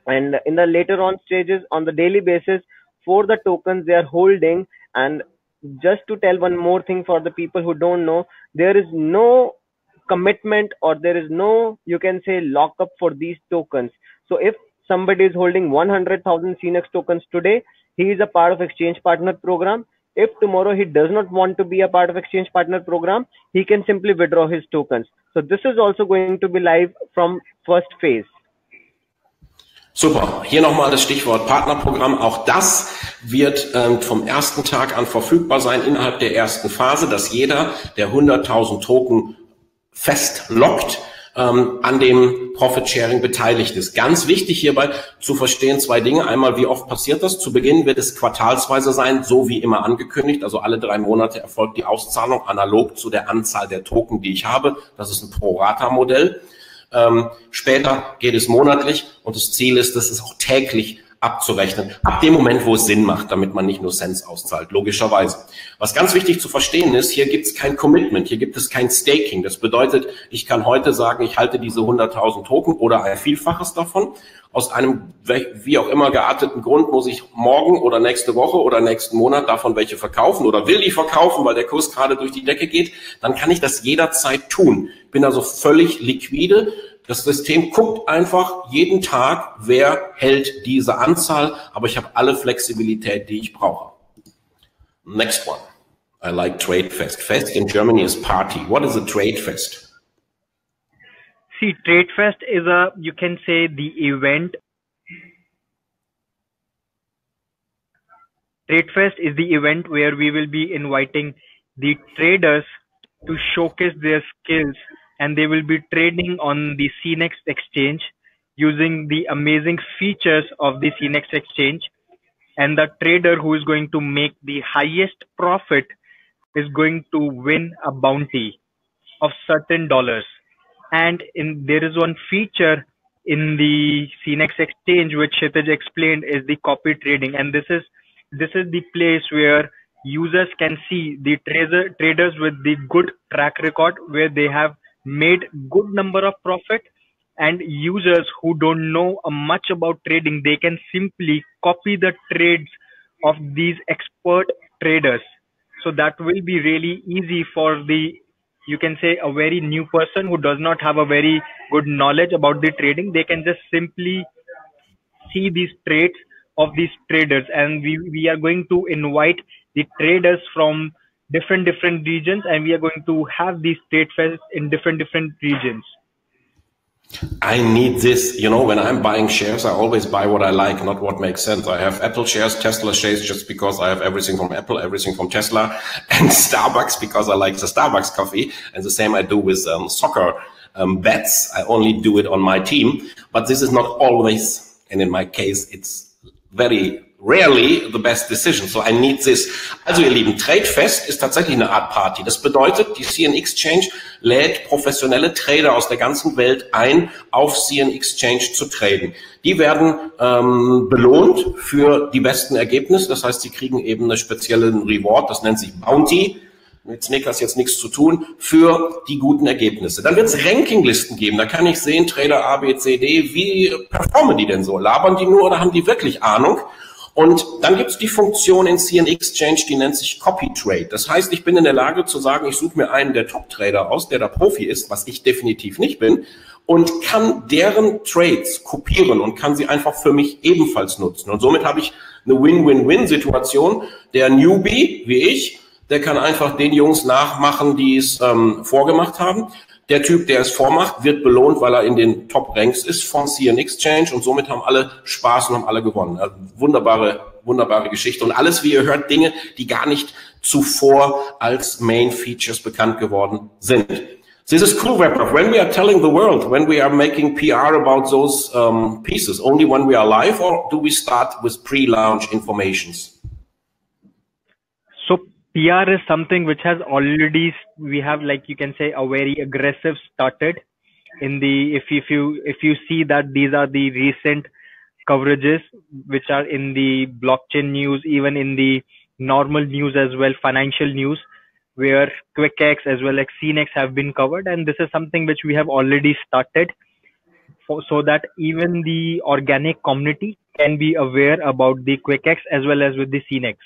and in the later on stages on the daily basis for the tokens they are holding. And just to tell one more thing for the people who don't know, there is no commitment or there is no, you can say, lockup for these tokens. So if somebody is holding 100,000 CNEX tokens today, he is a part of exchange partner program. If tomorrow he does not want to be a part of exchange partner program, he can simply withdraw his tokens. So this is also going to be live from first phase. Super. Hier nochmal das Stichwort Partnerprogramm. Auch das wird vom ersten Tag an verfügbar sein innerhalb der ersten Phase, dass jeder, der 100.000 Token festlockt, an dem Profit-Sharing beteiligt ist. Ganz wichtig hierbei zu verstehen zwei Dinge. Einmal, wie oft passiert das? Zu Beginn wird es quartalsweise sein, so wie immer angekündigt. Also alle 3 Monate erfolgt die Auszahlung analog zu der Anzahl der Token, die ich habe. Das ist ein Pro-Rata-Modell. Später geht es monatlich und das Ziel ist, das ist auch täglich abzurechnen, ab dem Moment, wo es Sinn macht, damit man nicht nur Cents auszahlt, logischerweise. Was ganz wichtig zu verstehen ist, hier gibt es kein Commitment, hier gibt es kein Staking. Das bedeutet, ich kann heute sagen, ich halte diese 100.000 Token oder ein Vielfaches davon. Aus einem wie auch immer gearteten Grund muss ich morgen oder nächste Woche oder nächsten Monat davon welche verkaufen oder will die verkaufen, weil der Kurs gerade durch die Decke geht, dann kann ich das jederzeit tun. Bin also völlig liquide. Das System guckt einfach jeden Tag, wer hält diese Anzahl, aber ich habe alle Flexibilität, die ich brauche. Next one. I like Trade Fest. Fest in Germany is party. What is a Trade Fest? See, Trade Fest is a, you can say, the event. Trade Fest is the event where we will be inviting the traders to showcase their skills, and they will be trading on the CNEX exchange using the amazing features of the CNEX exchange. And the trader who is going to make the highest profit is going to win a bounty of certain dollars. And there is one feature in the CNEX exchange which Kshitij explained is the copy trading, and this is the place where users can see the traders with the good track record where they have made good number of profit, and users who don't know much about trading, they can simply copy the trades of these expert traders. So that will be really easy for the, you can say, a very new person who does not have a very good knowledge about the trading. They can just simply see these trades of these traders, and we are going to invite the traders from different regions, and we are going to have these trade fairs in different regions. I need this. You know, when I'm buying shares, I always buy what I like, not what makes sense. I have Apple shares, Tesla shares, just because I have everything from Apple, everything from Tesla, and Starbucks because I like the Starbucks coffee. And the same I do with soccer bets. I only do it on my team. But this is not always, and in my case, it's very rarely the best decision. So I need this. Also ihr Lieben, Tradefest ist tatsächlich eine Art Party. Das bedeutet, die CNEX lädt professionelle Trader aus der ganzen Welt ein, auf CNEX zu traden. Die werden belohnt für die besten Ergebnisse. Das heißt, sie kriegen eben einen speziellen Reward, das nennt sich Bounty. Mit Snickers jetzt nichts zu tun, für die guten Ergebnisse. Dann wird es Rankinglisten geben. Da kann ich sehen, Trader A, B, C, D, wie performen die denn so? Labern die nur oder haben die wirklich Ahnung? Und dann gibt es die Funktion in CNEX, die nennt sich Copy Trade. Das heißt, ich bin in der Lage zu sagen, ich suche mir einen der Top-Trader aus, der da Profi ist, was ich definitiv nicht bin, und kann deren Trades kopieren und kann sie einfach für mich ebenfalls nutzen. Und somit habe ich eine Win-Win-Win-Situation. Der Newbie, wie ich, der kann einfach den Jungs nachmachen, die es vorgemacht haben. Der Typ, der es vormacht, wird belohnt, weil er in den Top-Ranks ist von CNEX und somit haben alle Spaß und haben alle gewonnen. Also wunderbare Geschichte. Und alles, wie ihr hört, Dinge, die gar nicht zuvor als Main Features bekannt geworden sind. This is cool, Webber. When we are telling the world, when we are making PR about those pieces, only when we are live, or do we start with pre-launch informations? So PR is something which has already, we have, like you can say, a very aggressive started in the, if you see that these are the recent coverages which are in the blockchain news, even in the normal news as well, financial news, where QuickX as well as CNEX have been covered. And this is something which we have already started so that even the organic community can be aware about the QuickX as well as with the CNEX.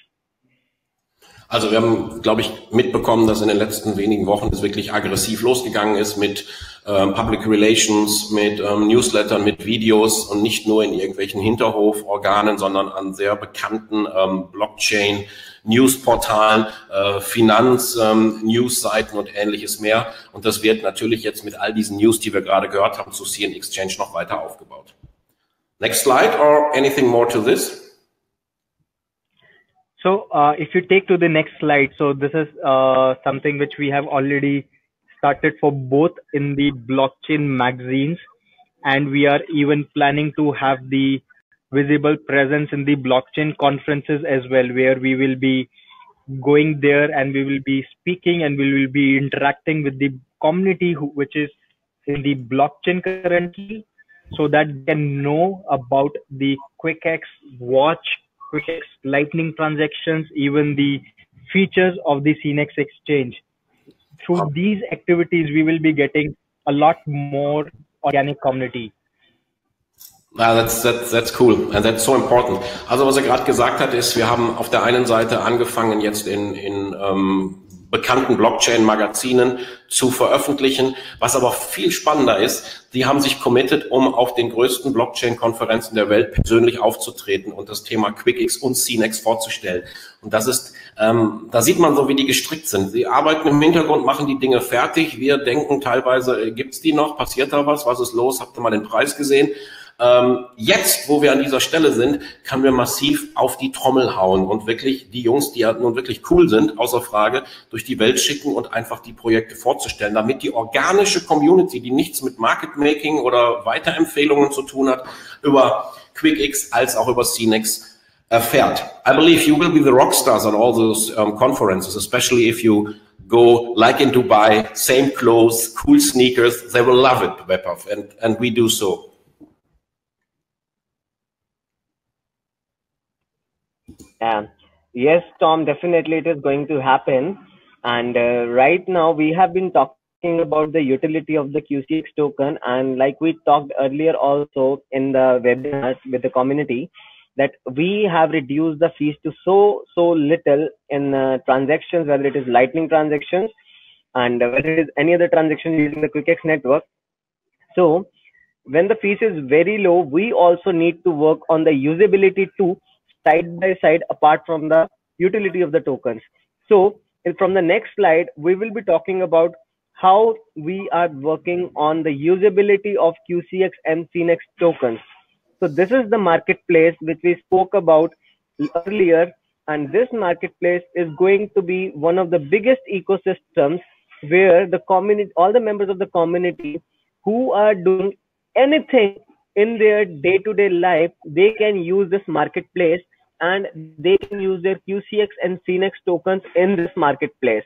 Also wir haben, glaube ich, mitbekommen, dass in den letzten wenigen Wochen es wirklich aggressiv losgegangen ist mit Public Relations, mit Newslettern, mit Videos und nicht nur in irgendwelchen Hinterhoforganen, sondern an sehr bekannten Blockchain-Newsportalen, Finanz-News-Seiten und ähnliches mehr. Und das wird natürlich jetzt mit all diesen News, die wir gerade gehört haben, zu CNEX noch weiter aufgebaut. Next slide, or anything more to this? So if you take to the next slide, so this is something which we have already started for both in the blockchain magazines, and we are even planning to have the visible presence in the blockchain conferences as well, where we will be going there and we will be speaking and we will be interacting with the community which is in the blockchain currently, so that they can know about the QuickX watch, QuickX lightning transactions, even the features of the CNEX exchange. Through these activities, we will be getting a lot more organic community. That's cool and that's so important. Also was er gerade gesagt hat, ist, wir haben auf der einen Seite angefangen, jetzt in bekannten Blockchain-Magazinen zu veröffentlichen. Was aber viel spannender ist, die haben sich committed, um auf den größten Blockchain-Konferenzen der Welt persönlich aufzutreten und das Thema QuickX und CNEX vorzustellen. Und das ist, da sieht man so, wie die gestrickt sind. Sie arbeiten im Hintergrund, machen die Dinge fertig. Wir denken teilweise, gibt's die noch? Passiert da was? Was ist los? Habt ihr mal den Preis gesehen? Jetzt, wo wir an dieser Stelle sind, können wir massiv auf die Trommel hauen und wirklich die Jungs, die ja nun wirklich cool sind, außer Frage, durch die Welt schicken und einfach die Projekte vorzustellen, damit die organische Community, die nichts mit Market Making oder Weiterempfehlungen zu tun hat, über QuickX als auch über CNEX erfährt. I believe you will be the rock stars on all those conferences, especially if you go like in Dubai, same clothes, cool sneakers. They will love it, Webhoff, and we do so. Yes, Tom, definitely it is going to happen. And right now we have been talking about the utility of the QCX token. And like we talked earlier also in the webinars with the community, that we have reduced the fees to so little in transactions, whether it is lightning transactions and whether it is any other transaction using the QuickX network. So when the fees is very low, we also need to work on the usability too, side by side, apart from the utility of the tokens. So from the next slide, we will be talking about how we are working on the usability of QCX and CNEX tokens. So this is the marketplace which we spoke about earlier, and this marketplace is going to be one of the biggest ecosystems where the community, all the members of the community who are doing anything in their day-to-day life, they can use this marketplace and they can use their QCX and CNEX tokens in this marketplace.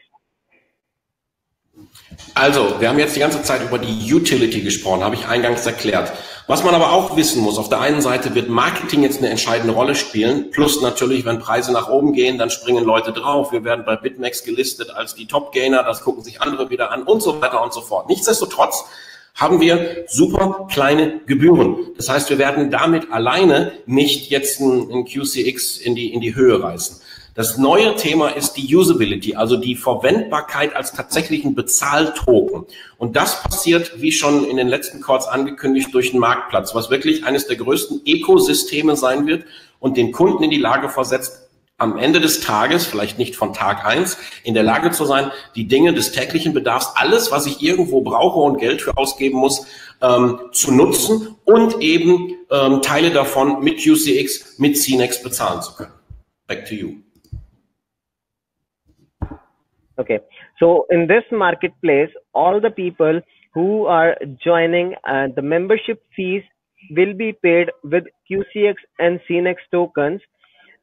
Also, wir haben jetzt die ganze Zeit über die Utility gesprochen, habe ich eingangs erklärt. Was man aber auch wissen muss, auf der einen Seite wird Marketing jetzt eine entscheidende Rolle spielen, plus natürlich, wenn Preise nach oben gehen, dann springen Leute drauf. Wir werden bei BitMEX gelistet als die Top-Gainer, das gucken sich andere wieder an und so weiter und so fort. Nichtsdestotrotz haben wir super kleine Gebühren. Das heißt, wir werden damit alleine nicht jetzt ein QCX in die Höhe reißen. Das neue Thema ist die Usability, also die Verwendbarkeit als tatsächlichen Bezahltoken. Und das passiert, wie schon in den letzten Calls angekündigt, durch den Marktplatz, was wirklich eines der größten Ökosysteme sein wird und den Kunden in die Lage versetzt, am Ende des Tages, vielleicht nicht von Tag 1, in der Lage zu sein, die Dinge des täglichen Bedarfs, alles, was ich irgendwo brauche und Geld für ausgeben muss, zu nutzen und eben Teile davon mit QCX, mit CNEX bezahlen zu können. Back to you. Okay, so in this marketplace, all the people who are joining, the membership fees will be paid with QCX and CNEX tokens.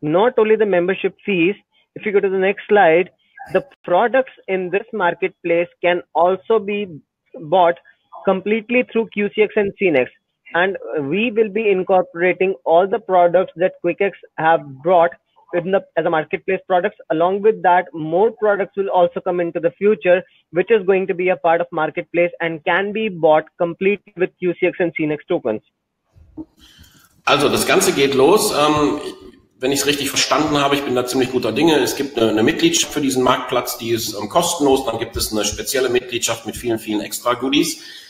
Not only the membership fees, if you go to the next slide, the products in this marketplace can also be bought completely through QCX and CNEX. And we will be incorporating all the products that QuickX have brought as a marketplace products. Along with that, more products will also come into the future, which is going to be a part of marketplace and can be bought completely with QCX and CNEX tokens. Also das Ganze geht los. Wenn ich es richtig verstanden habe, ich bin da ziemlich guter Dinge. Es gibt eine Mitgliedschaft für diesen Marktplatz, die ist kostenlos. Dann gibt es eine spezielle Mitgliedschaft mit vielen, vielen extra Goodies.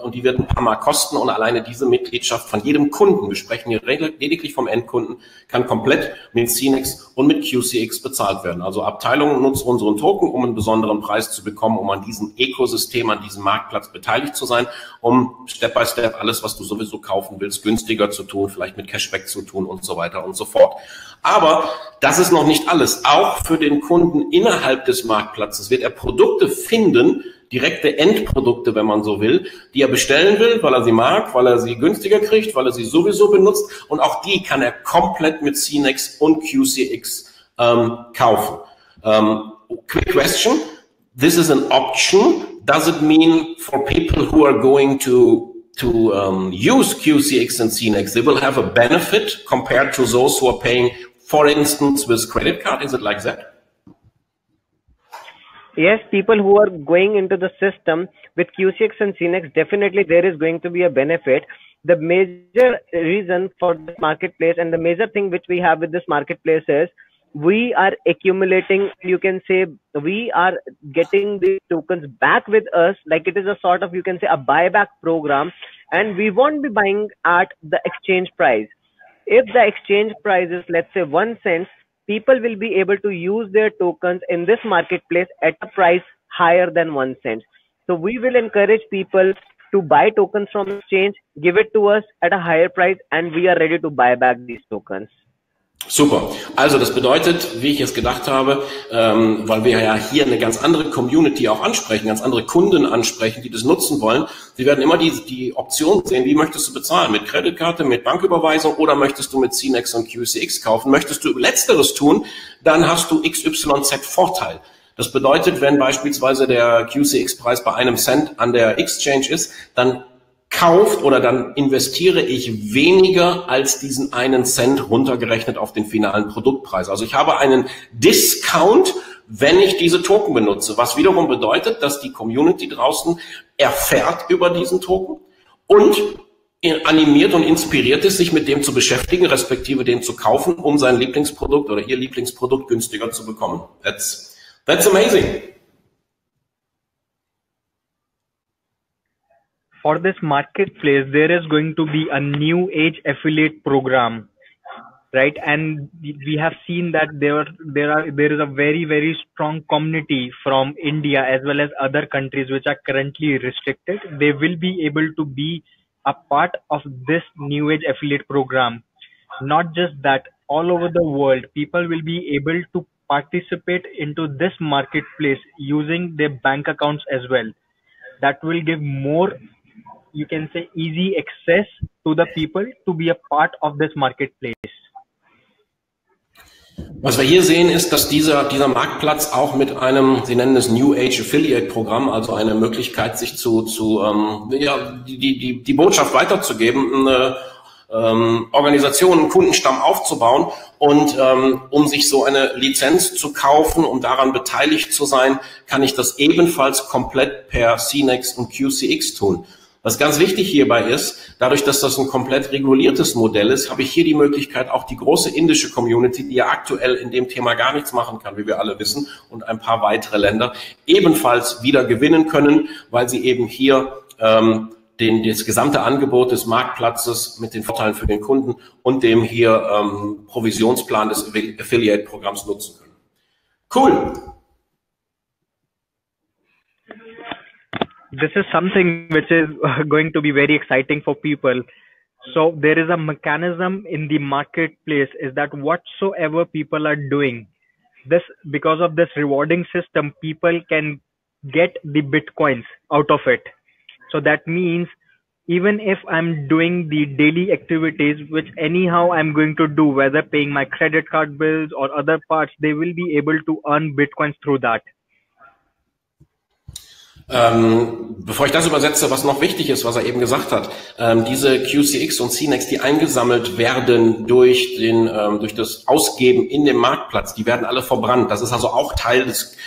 Und die wird ein paar Mal kosten, und alleine diese Mitgliedschaft von jedem Kunden, wir sprechen hier lediglich vom Endkunden, kann komplett mit CNEX und mit QCX bezahlt werden. Also Abteilungen nutzen unseren Token, um einen besonderen Preis zu bekommen, um an diesem Ökosystem, an diesem Marktplatz beteiligt zu sein, um Step by Step alles, was du sowieso kaufen willst, günstiger zu tun, vielleicht mit Cashback zu tun und so weiter und so fort. Aber das ist noch nicht alles. Auch für den Kunden innerhalb des Marktplatzes wird er Produkte finden, direkte Endprodukte, wenn man so will, die er bestellen will, weil er sie mag, weil er sie günstiger kriegt, weil er sie sowieso benutzt, und auch die kann er komplett mit CNEX und QCX kaufen. Quick question, this is an option. Does it mean for people who are going to use QCX and CNEX, they will have a benefit compared to those who are paying, for instance, with credit card? Is it like that? Yes, people who are going into the system with QCX and CNEX, definitely there is going to be a benefit. The major reason for this marketplace and the major thing which we have with this marketplace is we are accumulating, you can say, we are getting the tokens back with us, like it is a sort of, you can say, a buyback program, and we won't be buying at the exchange price. If the exchange price is, let's say, 1 cent, people will be able to use their tokens in this marketplace at a price higher than 1 cent. So we will encourage people to buy tokens from exchange, give it to us at a higher price, and we are ready to buy back these tokens. Super. Also das bedeutet, wie ich es gedacht habe, weil wir ja hier eine ganz andere Community auch ansprechen, ganz andere Kunden ansprechen, die das nutzen wollen. Sie werden immer die Option sehen, wie möchtest du bezahlen? Mit Kreditkarte, mit Banküberweisung, oder möchtest du mit CNEX und QCX kaufen? Möchtest du Letzteres tun, dann hast du XYZ Vorteil. Das bedeutet, wenn beispielsweise der QCX-Preis bei 1 Cent an der Exchange ist, dann kauft oder dann investiere ich weniger als diesen 1 Cent runtergerechnet auf den finalen Produktpreis. Also ich habe einen Discount, wenn ich diese Token benutze, was wiederum bedeutet, dass die Community draußen erfährt über diesen Token und animiert und inspiriert ist, sich mit dem zu beschäftigen, respektive den zu kaufen, um sein Lieblingsprodukt oder ihr Lieblingsprodukt günstiger zu bekommen. That's amazing. For this marketplace, there is going to be a new age affiliate program. right? And we have seen that there is a very strong community from India as well as other countries which are currently restricted. They will be able to be a part of this new age affiliate program. Not just that, all over the world, people will be able to participate into this marketplace using their bank accounts as well. That will give more, you can say, easy access to the people to be a part of this marketplace. Was wir hier sehen, ist, dass dieser Marktplatz auch mit einem, Sie nennen es New Age Affiliate Programm, also eine Möglichkeit, sich die Botschaft weiterzugeben, eine Organisation, einen Kundenstamm aufzubauen und um sich so eine Lizenz zu kaufen, um daran beteiligt zu sein, kann ich das ebenfalls komplett per CNEX und QCX tun. Was ganz wichtig hierbei ist, dadurch, dass das ein komplett reguliertes Modell ist, habe ich hier die Möglichkeit, auch die große indische Community, die ja aktuell in dem Thema gar nichts machen kann, wie wir alle wissen, und ein paar weitere Länder, ebenfalls wieder gewinnen können, weil sie eben hier das gesamte Angebot des Marktplatzes mit den Vorteilen für den Kunden und dem hier Provisionsplan des Affiliate-Programms nutzen können. Cool. This is something which is going to be very exciting for people. So there is a mechanism in the marketplace is that whatsoever people are doing, this because of this rewarding system, people can get the bitcoins out of it. So that means even if I'm doing the daily activities, which anyhow I'm going to do, whether paying my credit card bills or other parts, they will be able to earn bitcoins through that. Bevor ich das übersetze, was noch wichtig ist, was er eben gesagt hat, diese QCX und CNEX, die eingesammelt werden durch das Ausgeben in dem Marktplatz, die werden alle verbrannt. Das ist also auch Teil des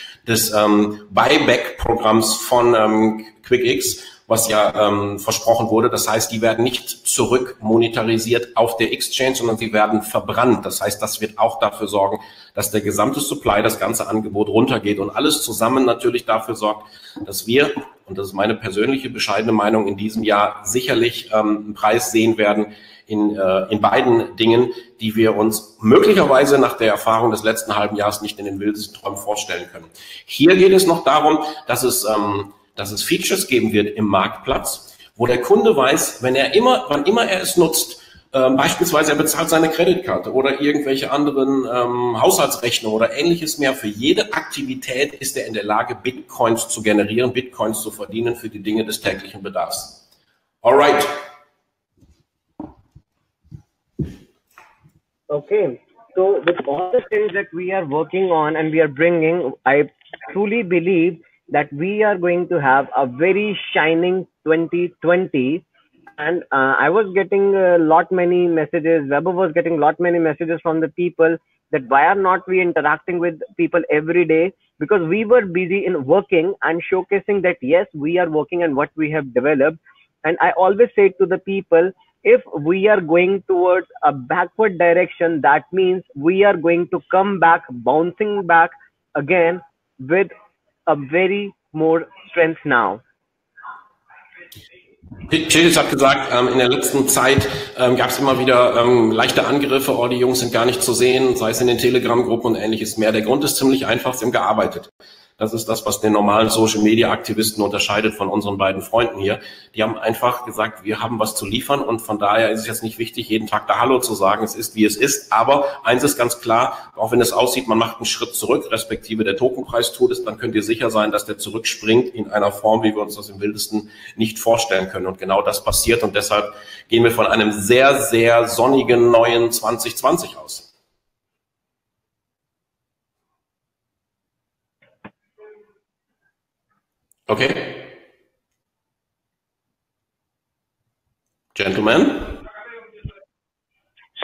Buyback-Programms von QuickX, was ja versprochen wurde. Das heißt, die werden nicht zurück monetarisiert auf der Exchange, sondern sie werden verbrannt. Das heißt, das wird auch dafür sorgen, dass der gesamte Supply, das ganze Angebot runtergeht und alles zusammen natürlich dafür sorgt, dass wir, und das ist meine persönliche bescheidene Meinung, in diesem Jahr sicherlich einen Preis sehen werden in beiden Dingen, die wir uns möglicherweise nach der Erfahrung des letzten halben Jahres nicht in den wildesten Träumen vorstellen können. Hier geht es noch darum, dass es Features geben wird im Marktplatz, wo der Kunde weiß, wann immer er es nutzt, beispielsweise er bezahlt seine Kreditkarte oder irgendwelche anderen Haushaltsrechnungen oder ähnliches mehr, für jede Aktivität ist er in der Lage, Bitcoins zu generieren, Bitcoins zu verdienen für die Dinge des täglichen Bedarfs. Alright. Okay, so with all the things that we are working on and we are bringing, I truly believe that we are going to have a very shining 2020. And I was getting many messages, Weber was getting many messages from the people that why are not we interacting with people every day? Because we were busy in working and showcasing that yes, we are working on what we have developed. And I always say to the people, if we are going towards a backward direction, that means we are going to come back, bouncing back again with a very more strength now. Kshitij hat gesagt, in der letzten Zeit gab es immer wieder leichte Angriffe, oh, die Jungs sind gar nicht zu sehen, sei es in den Telegram-Gruppen und ähnliches mehr. Der Grund ist ziemlich einfach, sie haben gearbeitet. Das ist das, was den normalen Social-Media-Aktivisten unterscheidet von unseren beiden Freunden hier. Die haben einfach gesagt, wir haben was zu liefern und von daher ist es jetzt nicht wichtig, jeden Tag da Hallo zu sagen. Es ist, wie es ist. Aber eins ist ganz klar, auch wenn es aussieht, man macht einen Schritt zurück, respektive der Tokenpreis tut es, dann könnt ihr sicher sein, dass der zurückspringt in einer Form, wie wir uns das im Wildesten nicht vorstellen können. Und genau das passiert und deshalb gehen wir von einem sehr, sehr sonnigen neuen 2020 aus. Okay. Gentlemen.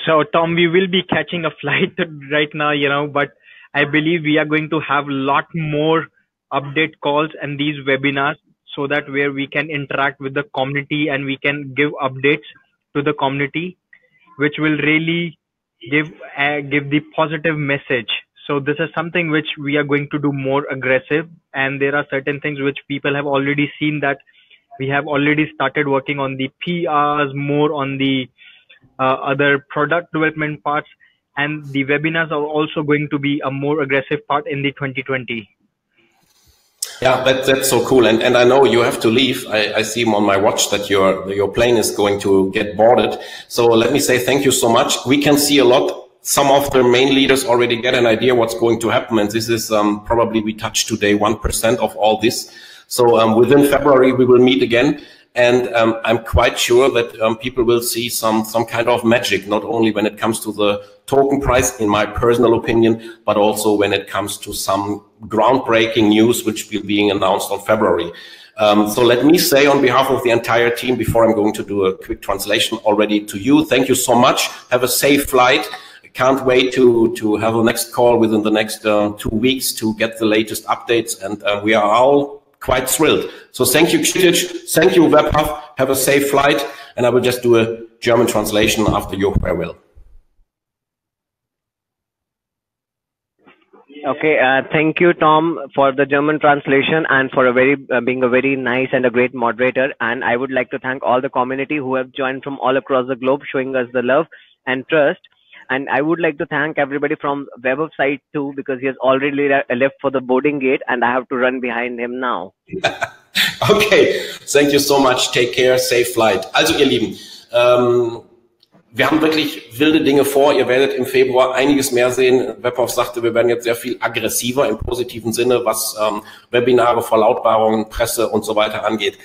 So Tom, we will be catching a flight right now, but I believe we are going to have a lot more update calls and these webinars so that where we can interact with the community and we can give updates to the community, which will really give the positive message. So this is something which we are going to do more aggressive, and there are certain things which people have already seen that we have already started working on the PRs, more on the other product development parts, and the webinars are also going to be a more aggressive part in the 2020. Yeah, that's so cool. And I know you have to leave. I see on my watch that your plane is going to get boarded. So let me say thank you so much. We can see a lot. Some of the main leaders already get an idea what's going to happen. And this is probably we touched today 1% of all this. So within February, we will meet again. And I'm quite sure that people will see some kind of magic, not only when it comes to the token price, in my personal opinion, but also when it comes to some groundbreaking news which will be being announced on February. So let me say on behalf of the entire team, before I'm going to do a quick translation already to you, thank you so much. Have a safe flight. Can't wait to have a next call within the next 2 weeks to get the latest updates. And we are all quite thrilled. So thank you, Kshitij. Thank you, WebHub. Have a safe flight. And I will just do a German translation after your farewell. Okay, thank you, Tom, for the German translation and for being a very nice and a great moderator. And I would like to thank all the community who have joined from all across the globe, showing us the love and trust. And I would like to thank everybody from WebHub side too, because he has already left for the boarding gate and I have to run behind him now. Okay, thank you so much. Take care, safe flight. Also ihr Lieben, wir haben wirklich wilde Dinge vor. Ihr werdet im Februar einiges mehr sehen. WebHub sagte, wir werden jetzt sehr viel aggressiver im positiven Sinne, was Webinare, Verlautbarungen, Presse und so weiter angeht.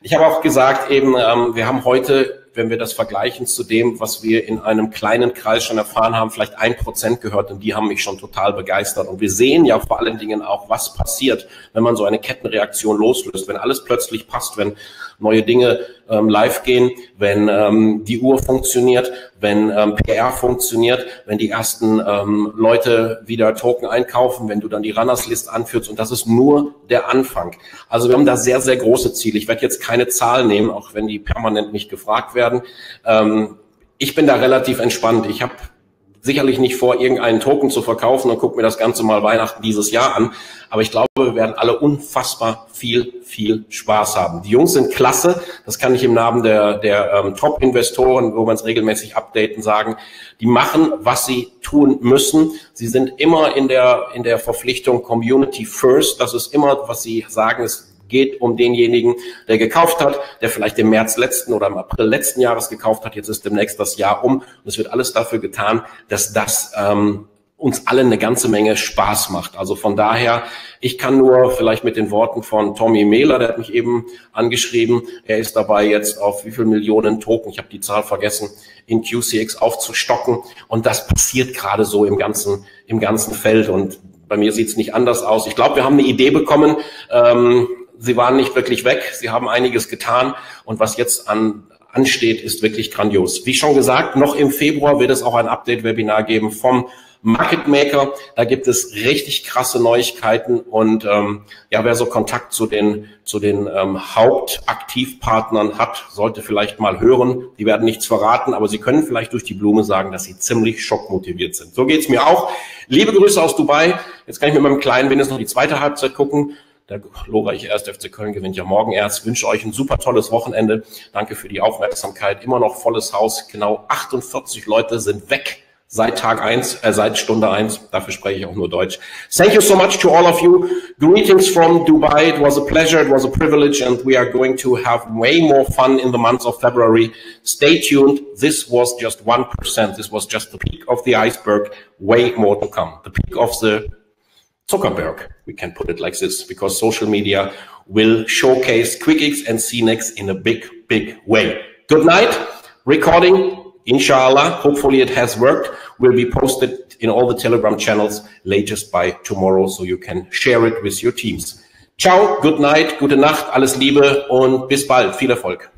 Ich habe auch gesagt eben, wir haben heute, wenn wir das vergleichen zu dem, was wir in einem kleinen Kreis schon erfahren haben, vielleicht 1% gehört, und die haben mich schon total begeistert. Und wir sehen ja vor allen Dingen auch, was passiert, wenn man so eine Kettenreaktion loslöst, wenn alles plötzlich passt, wenn neue Dinge live gehen, wenn die Uhr funktioniert, wenn PR funktioniert, wenn die ersten Leute wieder Token einkaufen, wenn du dann die Runners-List anführst, und das ist nur der Anfang. Also wir haben da sehr, sehr große Ziele. Ich werde jetzt keine Zahl nehmen, auch wenn die permanent nicht gefragt werden. Ich bin da relativ entspannt. Ich habe sicherlich nicht vor, irgendeinen Token zu verkaufen und gucke mir das Ganze mal Weihnachten dieses Jahr an. Aber ich glaube, wir werden alle unfassbar viel Spaß haben. Die Jungs sind klasse. Das kann ich im Namen der Top-Investoren, wo wir uns regelmäßig updaten, sagen. Die machen, was sie tun müssen. Sie sind immer in der Verpflichtung Community First. Das ist immer, was sie sagen, es geht um denjenigen, der gekauft hat, der vielleicht im März letzten oder im April letzten Jahres gekauft hat. Jetzt ist demnächst das Jahr um. Und es wird alles dafür getan, dass das uns allen eine ganze Menge Spaß macht. Also von daher, ich kann nur vielleicht mit den Worten von Tommy Mehler, der hat mich eben angeschrieben, er ist dabei jetzt auf wie viel Millionen Token, ich habe die Zahl vergessen, in QCX aufzustocken. Und das passiert gerade so im ganzen Feld. Und bei mir sieht es nicht anders aus. Ich glaube, wir haben eine Idee bekommen. Sie waren nicht wirklich weg. Sie haben einiges getan. Und was jetzt ansteht, ist wirklich grandios. Wie schon gesagt, noch im Februar wird es auch ein Update-Webinar geben vom Market Maker. Da gibt es richtig krasse Neuigkeiten. Und ja, wer so Kontakt zu den Hauptaktivpartnern hat, sollte vielleicht mal hören. Die werden nichts verraten, aber sie können vielleicht durch die Blume sagen, dass sie ziemlich schockmotiviert sind. So geht's mir auch. Liebe Grüße aus Dubai. Jetzt kann ich mit meinem Kleinen wenigstens noch die zweite Halbzeit gucken. Der glorreiche 1. FC Köln gewinnt ja morgen erst. Ich wünsche euch ein super tolles Wochenende. Danke für die Aufmerksamkeit. Immer noch volles Haus. Genau 48 Leute sind weg seit seit Stunde 1. Dafür spreche ich auch nur Deutsch. Thank you so much to all of you. Greetings from Dubai. It was a pleasure. It was a privilege. And we are going to have way more fun in the month of February. Stay tuned. This was just 1%. This was just the peak of the iceberg. Way more to come. The peak of the Zuckerberg, we can put it like this, because social media will showcase QuickX and CNEX in a big way. Good night. Recording, inshallah, hopefully it has worked, will be posted in all the Telegram channels latest by tomorrow, so you can share it with your teams. Ciao, good night, gute Nacht, alles Liebe und bis bald. Viel Erfolg.